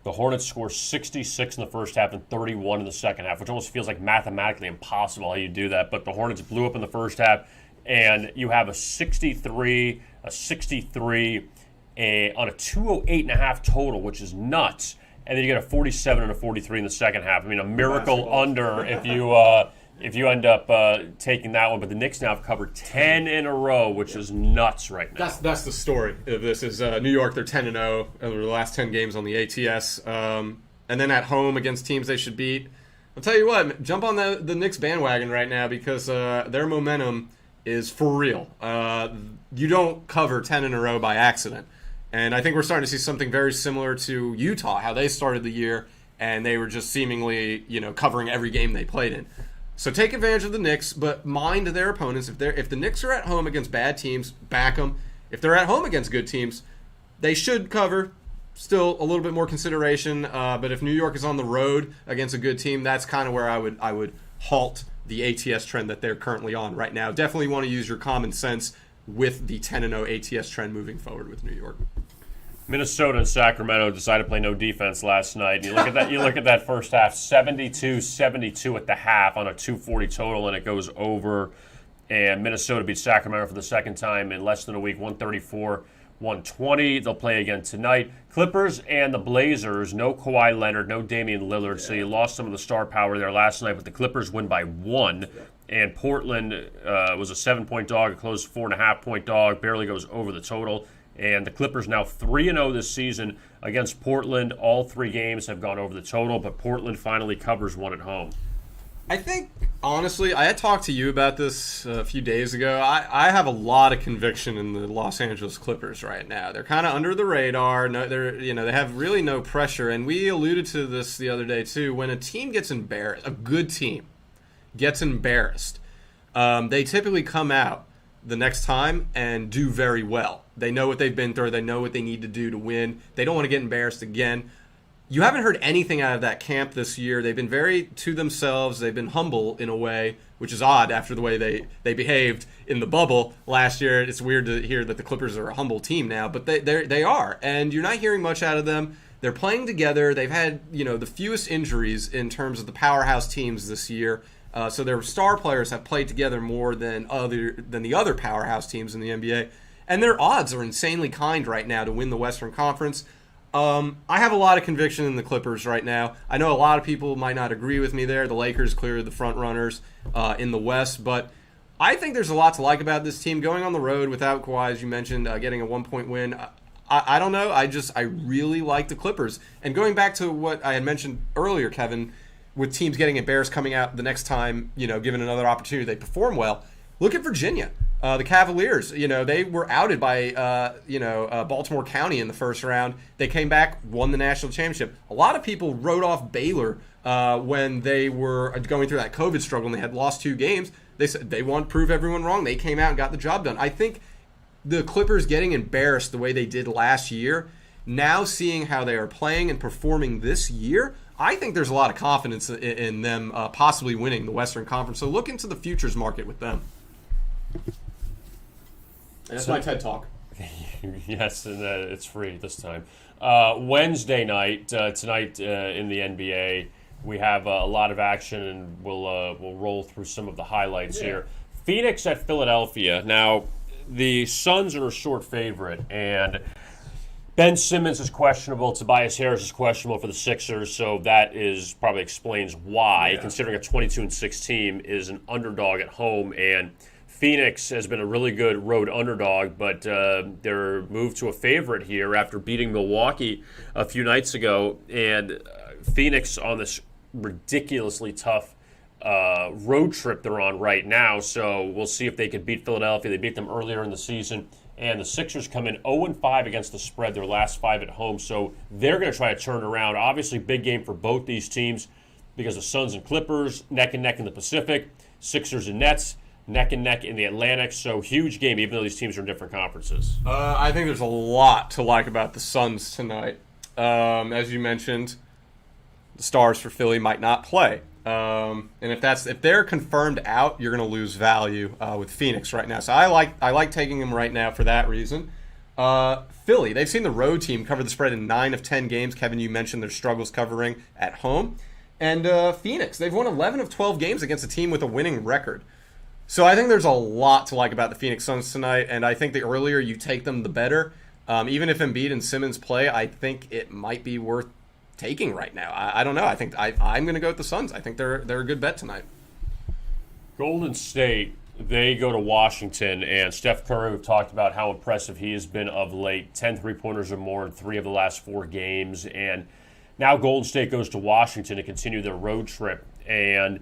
the Hornets score 66 in the first half and 31 in the second half, which almost feels like mathematically impossible how you do that. But the Hornets blew up in the first half, and you have a 63, on a 208.5 total, which is nuts. And then you get a 47 and a 43 in the second half. I mean, a miracle under if you end up taking that one. But the Knicks now have covered 10 in a row, which is nuts right now. That's the story of this. Is New York, they're 10-0 over the last 10 games on the ATS. And then at home against teams they should beat. I'll tell you what, jump on the Knicks bandwagon right now because their momentum is for real. You don't cover 10 in a row by accident. And I think we're starting to see something very similar to Utah, how they started the year, and they were just seemingly, covering every game they played in. So take advantage of the Knicks, but mind their opponents. If the Knicks are at home against bad teams, back them. If they're at home against good teams, they should cover. Still a little bit more consideration, but if New York is on the road against a good team, that's kind of where I would halt the ATS trend that they're currently on right now. Definitely want to use your common sense with the 10-0 ATS trend moving forward with New York. Minnesota and Sacramento decided to play no defense last night. You look at that. You look at that first half, 72-72 at the half on a 240 total, and it goes over. And Minnesota beat Sacramento for the second time in less than a week, 134-120. They'll play again tonight. Clippers and the Blazers, no Kawhi Leonard, no Damian Lillard, so you lost some of the star power there last night, but the Clippers win by 1. And Portland was a 7-point dog, a close 4.5-point dog, barely goes over the total. And the Clippers now 3-0 this season against Portland. All 3 games have gone over the total, but Portland finally covers one at home. I think, honestly, I had talked to you about this a few days ago. I have a lot of conviction in the Los Angeles Clippers right now. They're kind of under the radar. No, they have really no pressure. And we alluded to this the other day too. When a team gets embarrassed, a good team gets embarrassed, they typically come out the next time and do very well. They know what they've been through. They know what they need to do to win. They don't want to get embarrassed again. You haven't heard anything out of that camp this year. They've been very to themselves. They've been humble in a way, which is odd after the way they behaved in the bubble last year. It's weird to hear that the Clippers are a humble team now, but they are. And you're not hearing much out of them. They're playing together. They've had the fewest injuries in terms of the powerhouse teams this year. So their star players have played together more than the other powerhouse teams in the NBA. And their odds are insanely kind right now to win the Western Conference. I have a lot of conviction in the Clippers right now. I know a lot of people might not agree with me there. The Lakers clearly the front runners in the West. But I think there's a lot to like about this team. Going on the road without Kawhi, as you mentioned, getting a 1-point win. I don't know. I really like the Clippers. And going back to what I had mentioned earlier, Kevin, with teams getting embarrassed coming out the next time, given another opportunity, they perform well. Look at Virginia. The Cavaliers, they were outed by, Baltimore County in the first round. They came back, won the national championship. A lot of people wrote off Baylor when they were going through that COVID struggle and they had lost 2 games. They said they want to prove everyone wrong. They came out and got the job done. I think the Clippers getting embarrassed the way they did last year, now seeing how they are playing and performing this year, I think there's a lot of confidence in them possibly winning the Western Conference. So look into the futures market with them. And that's my TED Talk. Yes, and it's free this time. Wednesday night, tonight in the NBA, we have a lot of action, and we'll roll through some of the highlights here. Phoenix at Philadelphia. Now, the Suns are a short favorite, and Ben Simmons is questionable. Tobias Harris is questionable for the Sixers, so that probably explains why, considering a 22-6 team is an underdog at home, and Phoenix has been a really good road underdog, but they're moved to a favorite here after beating Milwaukee a few nights ago. And Phoenix on this ridiculously tough road trip they're on right now. So we'll see if they can beat Philadelphia. They beat them earlier in the season. And the Sixers come in 0-5 against the spread, their last 5 at home. So they're going to try to turn around. Obviously, big game for both these teams because the Suns and Clippers, neck and neck in the Pacific. Sixers and Nets, neck and neck in the Atlantic. So huge game, even though these teams are in different conferences. I think there's a lot to like about the Suns tonight. As you mentioned, the stars for Philly might not play. And if they're confirmed out, you're going to lose value with Phoenix right now. So I like taking them right now for that reason. Philly, they've seen the road team cover the spread in 9 of 10 games. Kevin, you mentioned their struggles covering at home. And Phoenix, they've won 11 of 12 games against a team with a winning record. So I think there's a lot to like about the Phoenix Suns tonight, and I think the earlier you take them, the better. Even if Embiid and Simmons play, I think it might be worth taking right now. I don't know. I think I'm going to go with the Suns. I think they're a good bet tonight. Golden State, they go to Washington, and Steph Curry, we've talked about how impressive he has been of late. 10 3-pointers or more in 3 of the last 4 games, and now Golden State goes to Washington to continue their road trip, and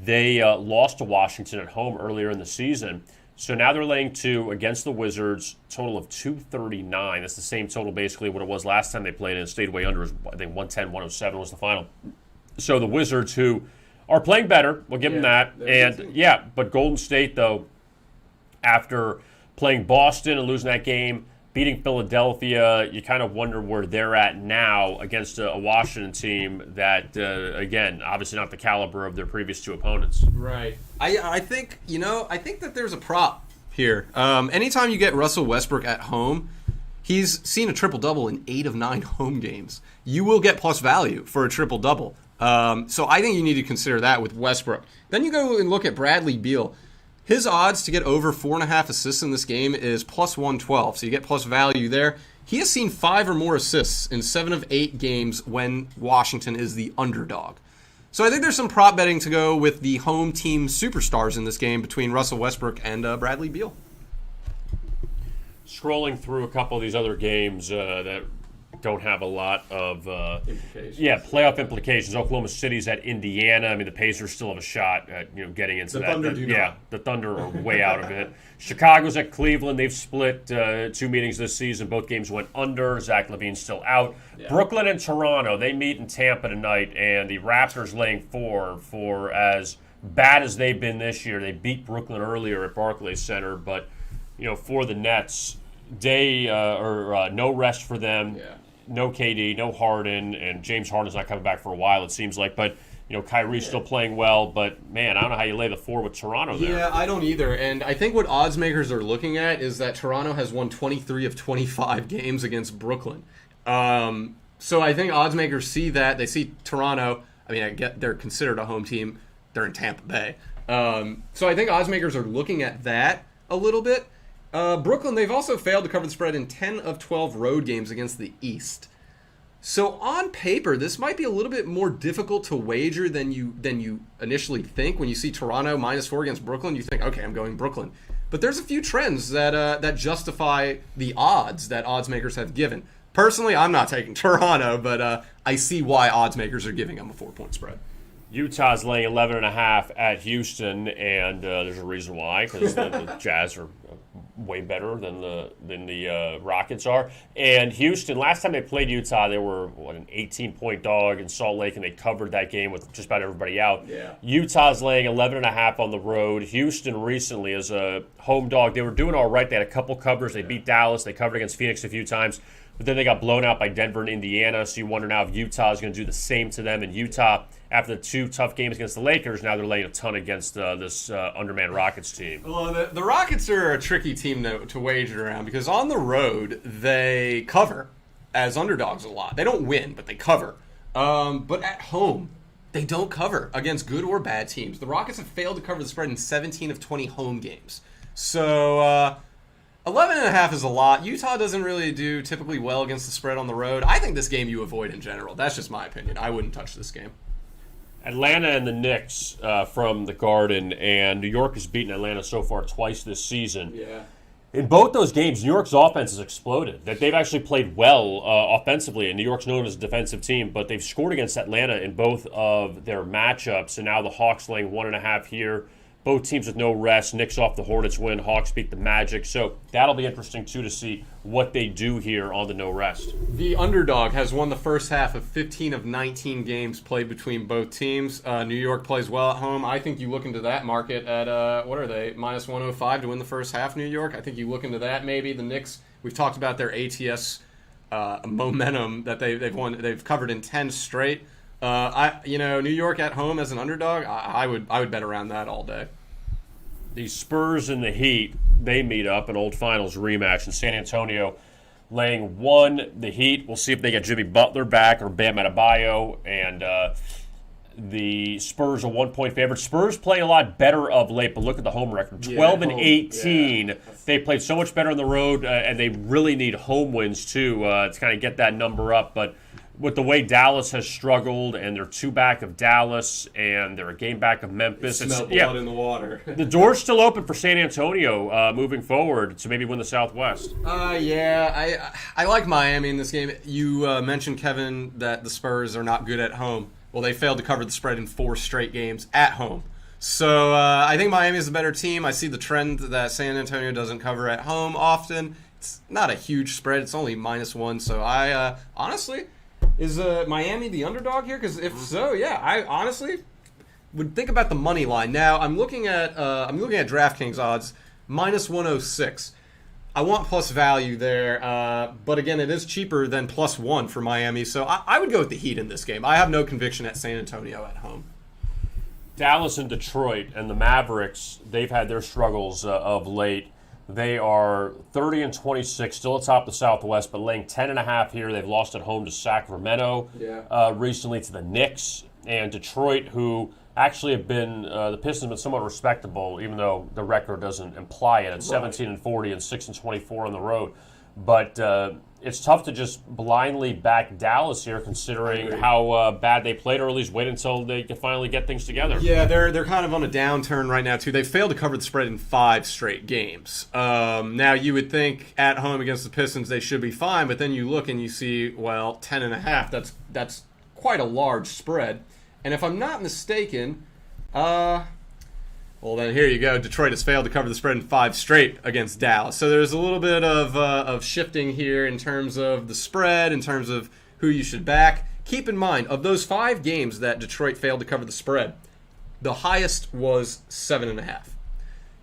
they lost to Washington at home earlier in the season. So now they're laying 2 against the Wizards, total of 239. That's the same total basically what it was last time they played, and it stayed way under. I think 110-107 was the final. So the Wizards, who are playing better. We'll give them that. And but Golden State, though, after playing Boston and losing that game, beating Philadelphia, you kind of wonder where they're at now against a Washington team that, again, obviously not the caliber of their previous two opponents. Right. I think that there's a prop here. Anytime you get Russell Westbrook at home, he's seen a triple-double in 8 of 9 home games. You will get plus value for a triple-double. So I think you need to consider that with Westbrook. Then you go and look at Bradley Beal. His odds to get over 4.5 assists in this game is plus 112, so you get plus value there. He has seen 5 or more assists in 7 of 8 games when Washington is the underdog. So I think there's some prop betting to go with the home team superstars in this game between Russell Westbrook and Bradley Beal. Scrolling through a couple of these other games that don't have a lot of Implications. playoff implications. Oklahoma City's at Indiana. I mean, the Pacers still have a shot at getting into that. Thunder do not. The Thunder are way out of it. Chicago's at Cleveland. They've split 2 meetings this season. Both games went under. Zach LaVine's still out. Yeah. Brooklyn and Toronto, they meet in Tampa tonight, and the Raptors laying 4 for as bad as they've been this year. They beat Brooklyn earlier at Barclays Center, but for the Nets, no rest for them. Yeah. No KD, no Harden, and James Harden's not coming back for a while, it seems like. But, Kyrie's still playing well. But, man, I don't know how you lay the 4 with Toronto there. Yeah, I don't either. And I think what odds makers are looking at is that Toronto has won 23 of 25 games against Brooklyn. So I think odds makers see that. They see Toronto. I mean, I get they're considered a home team. They're in Tampa Bay. So I think odds makers are looking at that a little bit. Brooklyn, they've also failed to cover the spread in 10 of 12 road games against the East. So on paper, this might be a little bit more difficult to wager than you initially think. When you see Toronto -4 against Brooklyn, you think, okay, I'm going Brooklyn. But there's a few trends that justify the odds that odds makers have given. Personally, I'm not taking Toronto, but I see why odds makers are giving them a 4-point spread. Utah's laying 11.5 at Houston, and there's a reason why, because the Jazz are way better than the Rockets are. And Houston, last time they played Utah, they were an 18-point dog in Salt Lake, and they covered that game with just about everybody out. Yeah. Utah's laying 11.5 on the road. Houston recently is a home dog. They were doing all right. They had a couple covers. They beat Dallas. They covered against Phoenix a few times. But then they got blown out by Denver and Indiana, so you wonder now if Utah is going to do the same to them. And Utah, after the 2 tough games against the Lakers, now they're laying a ton against this undermanned Rockets team. Well, the Rockets are a tricky team to wager around because on the road, they cover as underdogs a lot. They don't win, but they cover. But at home, they don't cover against good or bad teams. The Rockets have failed to cover the spread in 17 of 20 home games. So 11.5 is a lot. Utah doesn't really do typically well against the spread on the road. I think this game you avoid in general. That's just my opinion. I wouldn't touch this game. Atlanta and the Knicks from the Garden, and New York has beaten Atlanta so far twice this season. Yeah. In both those games, New York's offense has exploded. That they've actually played well offensively, and New York's known as a defensive team, but they've scored against Atlanta in both of their matchups, and now the Hawks laying 1.5 here. Both teams with no rest. Knicks off the Hornets win. Hawks beat the Magic. So that'll be interesting, too, to see what they do here on the no rest. The underdog has won the first half of 15 of 19 games played between both teams. New York plays well at home. I think you look into that market at, what are they, -105 to win the first half, New York. I think you look into that maybe. The Knicks, we've talked about their ATS momentum that they've won. They've covered in 10 straight. New York at home as an underdog, I would bet around that all day. The Spurs and the Heat, they meet up, an old finals rematch in San Antonio, laying 1. The Heat, we'll see if they get Jimmy Butler back or Bam Adebayo, and the Spurs are 1-point favorites. Spurs play a lot better of late, but look at the home record, 12 and 18. Yeah. They played so much better on the road, and they really need home wins too to kind of get that number up, but with the way Dallas has struggled, and they're 2 back of Dallas, and they're a game back of Memphis. Smell blood in the water. The door's still open for San Antonio moving forward to maybe win the Southwest. I like Miami in this game. You mentioned, Kevin, that the Spurs are not good at home. Well, they failed to cover the spread in 4 straight games at home. So I think Miami is a better team. I see the trend that San Antonio doesn't cover at home often. It's not a huge spread. It's only -1. So I honestly... Is Miami the underdog here? Because if so, yeah, I honestly, would think about the money line. Now I'm looking at DraftKings odds -106. I want plus value there, but again, it is cheaper than +1 for Miami, so I would go with the Heat in this game. I have no conviction at San Antonio at home. Dallas and Detroit and the Mavericks, they've had their struggles of late. They are 30-26, still atop the Southwest, but laying 10.5 here. They've lost at home to Sacramento recently, to the Knicks, and Detroit, who actually have been the Pistons have been somewhat respectable, even though the record doesn't imply it. It's 17-40 and 6-24 on the road, but it's tough to just blindly back Dallas here, considering how bad they played, or at least wait until they can finally get things together. Yeah, they're kind of on a downturn right now too. They failed to cover the spread in 5 straight games. Now you would think at home against the Pistons they should be fine, but then you look and you see, well, 10.5. That's quite a large spread. And if I'm not mistaken, well, then here you go. Detroit has failed to cover the spread in 5 straight against Dallas. So there's a little bit of shifting here in terms of the spread, in terms of who you should back. Keep in mind, of those 5 games that Detroit failed to cover the spread, the highest was 7.5.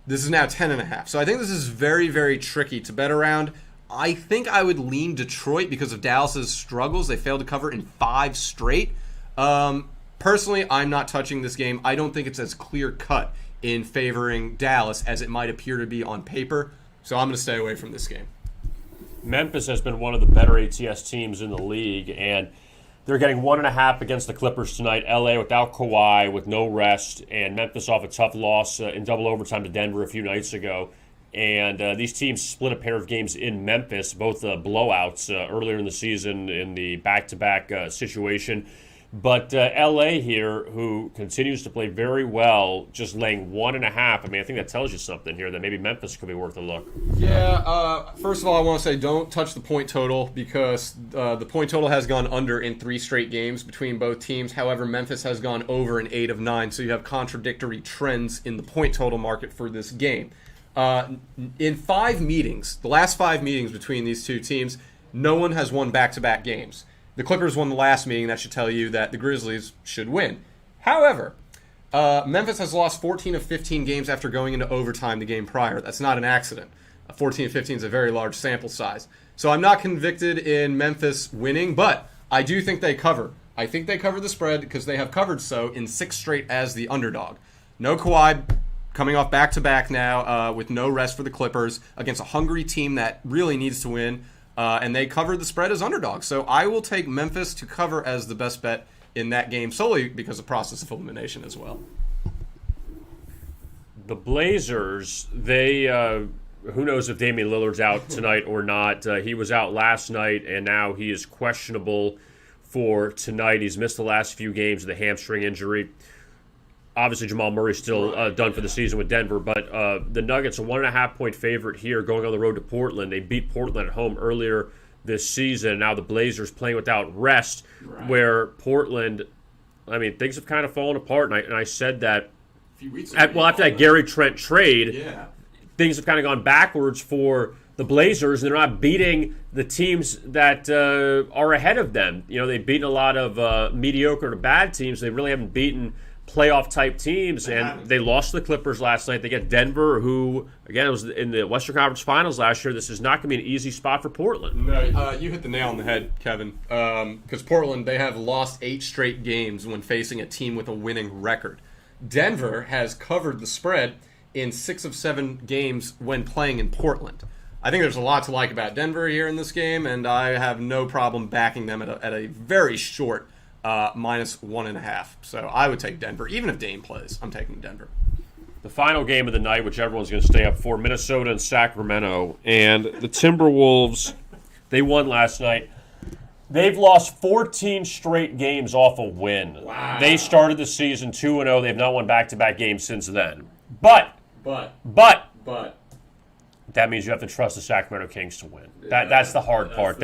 This is now 10.5. So I think this is very, very tricky to bet around. I think I would lean Detroit because of Dallas's struggles. They failed to cover in 5 straight. Personally, I'm not touching this game. I don't think it's as clear-cut in favoring Dallas as it might appear to be on paper. So I'm going to stay away from this game. Memphis has been one of the better ATS teams in the league, and they're getting 1.5 against the Clippers tonight. LA without Kawhi, with no rest, and Memphis off a tough loss in double overtime to Denver a few nights ago. And these teams split a pair of games in Memphis, both blowouts earlier in the season in the back-to-back situation. But LA here, who continues to play very well, just laying 1.5. I mean, I think that tells you something here, that maybe Memphis could be worth a look. Yeah, first of all, I want to say don't touch the point total, because the point total has gone under in 3 straight games between both teams. However, Memphis has gone over in 8 of 9, so you have contradictory trends in the point total market for this game. In 5 meetings, the last 5 meetings between these two teams, no one has won back-to-back games. The Clippers won the last meeting. That should tell you that the Grizzlies should win. However, Memphis has lost 14 of 15 games after going into overtime the game prior. That's not an accident. 14 of 15 is a very large sample size. So I'm not convicted in Memphis winning, but I do think they cover. I think they cover the spread because they have covered so in 6 straight as the underdog. No Kawhi, coming off back-to-back now with no rest for the Clippers against a hungry team that really needs to win. And they covered the spread as underdogs. So I will take Memphis to cover as the best bet in that game, solely because of process of elimination as well. The Blazers, they who knows if Damian Lillard's out tonight or not. He was out last night, and now he is questionable for tonight. He's missed the last few games with a hamstring injury. Obviously, Jamal Murray's still done for the season with Denver, but the Nuggets are 1.5-point favorite here going on the road to Portland. They beat Portland at home earlier this season. Now the Blazers playing without rest, where Portland, I mean, things have kind of fallen apart. And I said that a few weeks ago, after that Gary Trent trade, things have kind of gone backwards for the Blazers, and they're not beating the teams that are ahead of them. You know, they've beaten a lot of mediocre to bad teams. They really haven't beaten playoff-type teams, and they lost to the Clippers last night. They get Denver, who, again, it was in the Western Conference Finals last year. This is not going to be an easy spot for Portland. No, you hit the nail on the head, Kevin, because Portland, they have lost 8 straight games when facing a team with a winning record. Denver has covered the spread in 6 of 7 games when playing in Portland. I think there's a lot to like about Denver here in this game, and I have no problem backing them at a very short -1.5. So I would take Denver. Even if Dame plays, I'm taking Denver. The final game of the night, which everyone's going to stay up for, Minnesota and Sacramento. And the Timberwolves, they won last night. They've lost 14 straight games off a win. Wow. They started the season 2-0. They've not won back-to-back games since then. But that means you have to trust the Sacramento Kings to win. That's the hard part.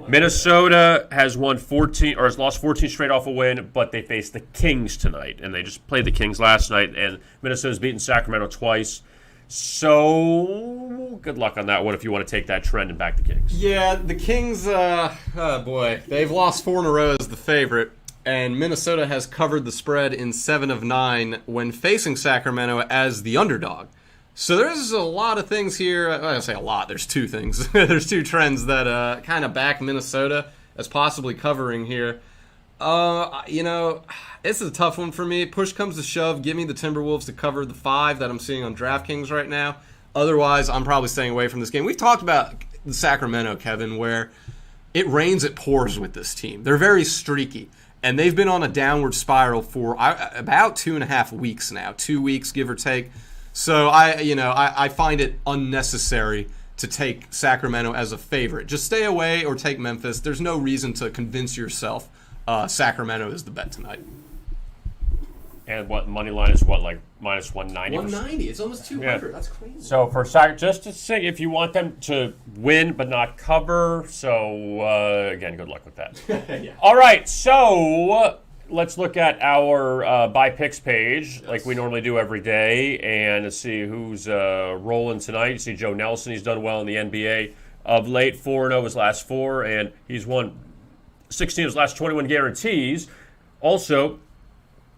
Minnesota has won 14 or has lost 14 straight off a win, but they face the Kings tonight, and they just played the Kings last night. And Minnesota's beaten Sacramento twice. So good luck on that one if you want to take that trend and back the Kings. Yeah, the Kings. Boy, they've lost 4 in a row as the favorite. and Minnesota has covered the spread in 7 of 9 when facing Sacramento as the underdog. So there's a lot of things here. I say a lot. There's 2 things. There's 2 trends that kind of back Minnesota as possibly covering here. It's a tough one for me. Push comes to shove. Give me the Timberwolves to cover the 5 that I'm seeing on DraftKings right now. Otherwise, I'm probably staying away from this game. We've talked about the Sacramento, Kevin, where it rains, it pours with this team. They're very streaky, and they've been on a downward spiral for about 2.5 weeks now. 2 weeks, give or take. So I find it unnecessary to take Sacramento as a favorite. Just stay away or take Memphis. There's no reason to convince yourself Sacramento is the bet tonight. And what money line is like minus 190? 190. It's almost 200. Yeah. That's crazy. So for just to say, if you want them to win but not cover, so again, good luck with that. Yeah. All right, so let's look at our buy picks page like we normally do every day, and let's see who's rolling tonight. You see Joe Nelson. He's done well in the NBA of late. 4-0 his last 4, and he's won 16 of his last 21 guarantees. Also,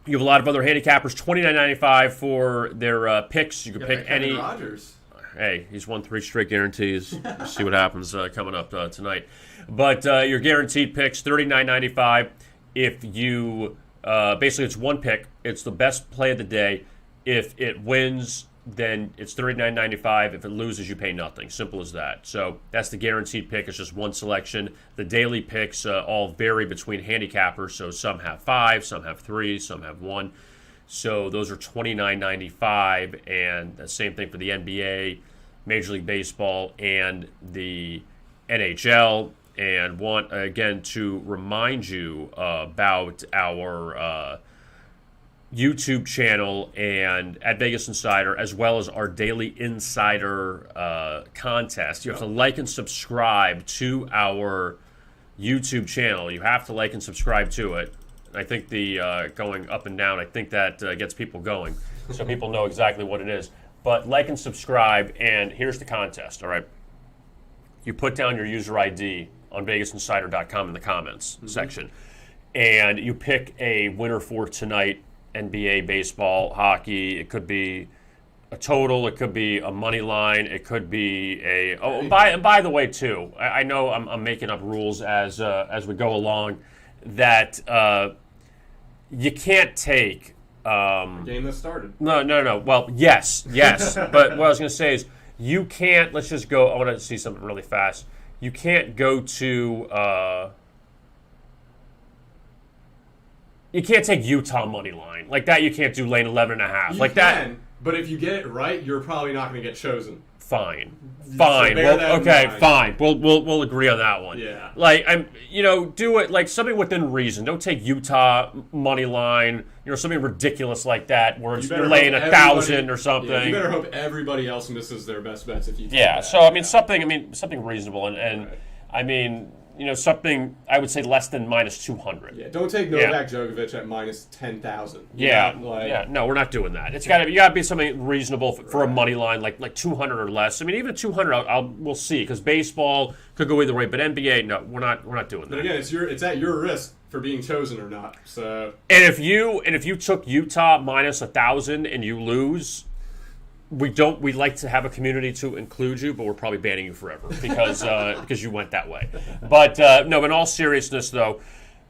you have a lot of other handicappers, $29.95 for their picks. You can pick any. Rogers. Hey, he's won 3 straight guarantees. We'll see what happens coming up tonight. But your guaranteed picks, $39.95. If you basically it's one pick, it's the best play of the day. If it wins, then it's $39.95. If it loses, you pay nothing. Simple as that. So that's the guaranteed pick. It's just one selection. The daily picks all vary between handicappers. So some have 5, some have 3, some have 1. So those are $29.95. And the same thing for the NBA, Major League Baseball, and the NHL. And want, again, to remind you about our YouTube channel and at Vegas Insider, as well as our daily Insider contest. You have to like and subscribe to our YouTube channel. You have to like and subscribe to it. I think the going up and down, I think that gets people going, so people know exactly what it is. But like and subscribe, and here's the contest, all right? You put down your user ID on VegasInsider.com in the comments section, and you pick a winner for tonight. NBA, baseball, hockey. It could be a total. It could be a money line. It could be a. Oh, by the way, too, I know I'm making up rules as we go along. That you can't take. Game that started. No. Well, yes. But what I was going to say is you can't. Let's just go. I want to see something really fast. You can't go to. You can't take Utah money line like that. You can't do lane 11.5 you like can, that. But if you get it right, you're probably not going to get chosen. Fine. So Well, okay, fine. We'll agree on that one. Yeah. Like do it like something within reason. Don't take Utah money line. Something ridiculous like that where you're laying 1,000 or something. Yeah, you better hope everybody else misses their best bets if you. Yeah. That. So something reasonable and right. Something I would say less than minus 200. Yeah, don't take Novak Djokovic at minus 10,000. No, we're not doing that. You got to be something reasonable for a money line like 200 or less. Even 200, we'll see because baseball could go either way. But NBA, no, we're not doing that. But again, it's at your risk for being chosen or not. So and if you took Utah minus 1,000 and you lose. We like to have a community to include you, but we're probably banning you forever because you went that way. But no, in all seriousness, though,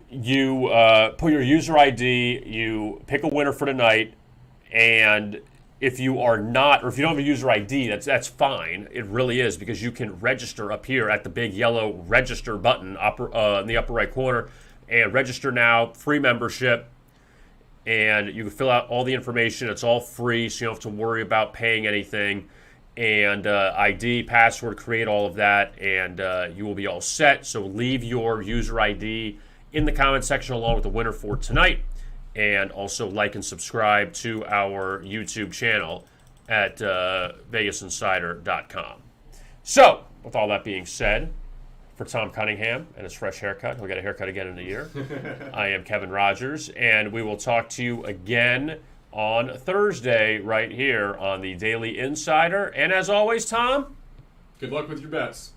you put your user ID, you pick a winner for tonight, and if you are not, or if you don't have a user ID, that's fine. It really is because you can register up here at the big yellow register button in the upper right corner, and register now, free membership. And you can fill out all the information. It's all free, so you don't have to worry about paying anything. And ID, password, create all of that, and you will be all set. So leave your user ID in the comment section along with the winner for tonight. And also like and subscribe to our YouTube channel at VegasInsider.com. So, with all that being said, for Thom Cunningham and his fresh haircut, he'll get a haircut again in a year. I am Kevin Rogers, and we will talk to you again on Thursday right here on the Daily Insider. And as always, Tom, good luck with your bets.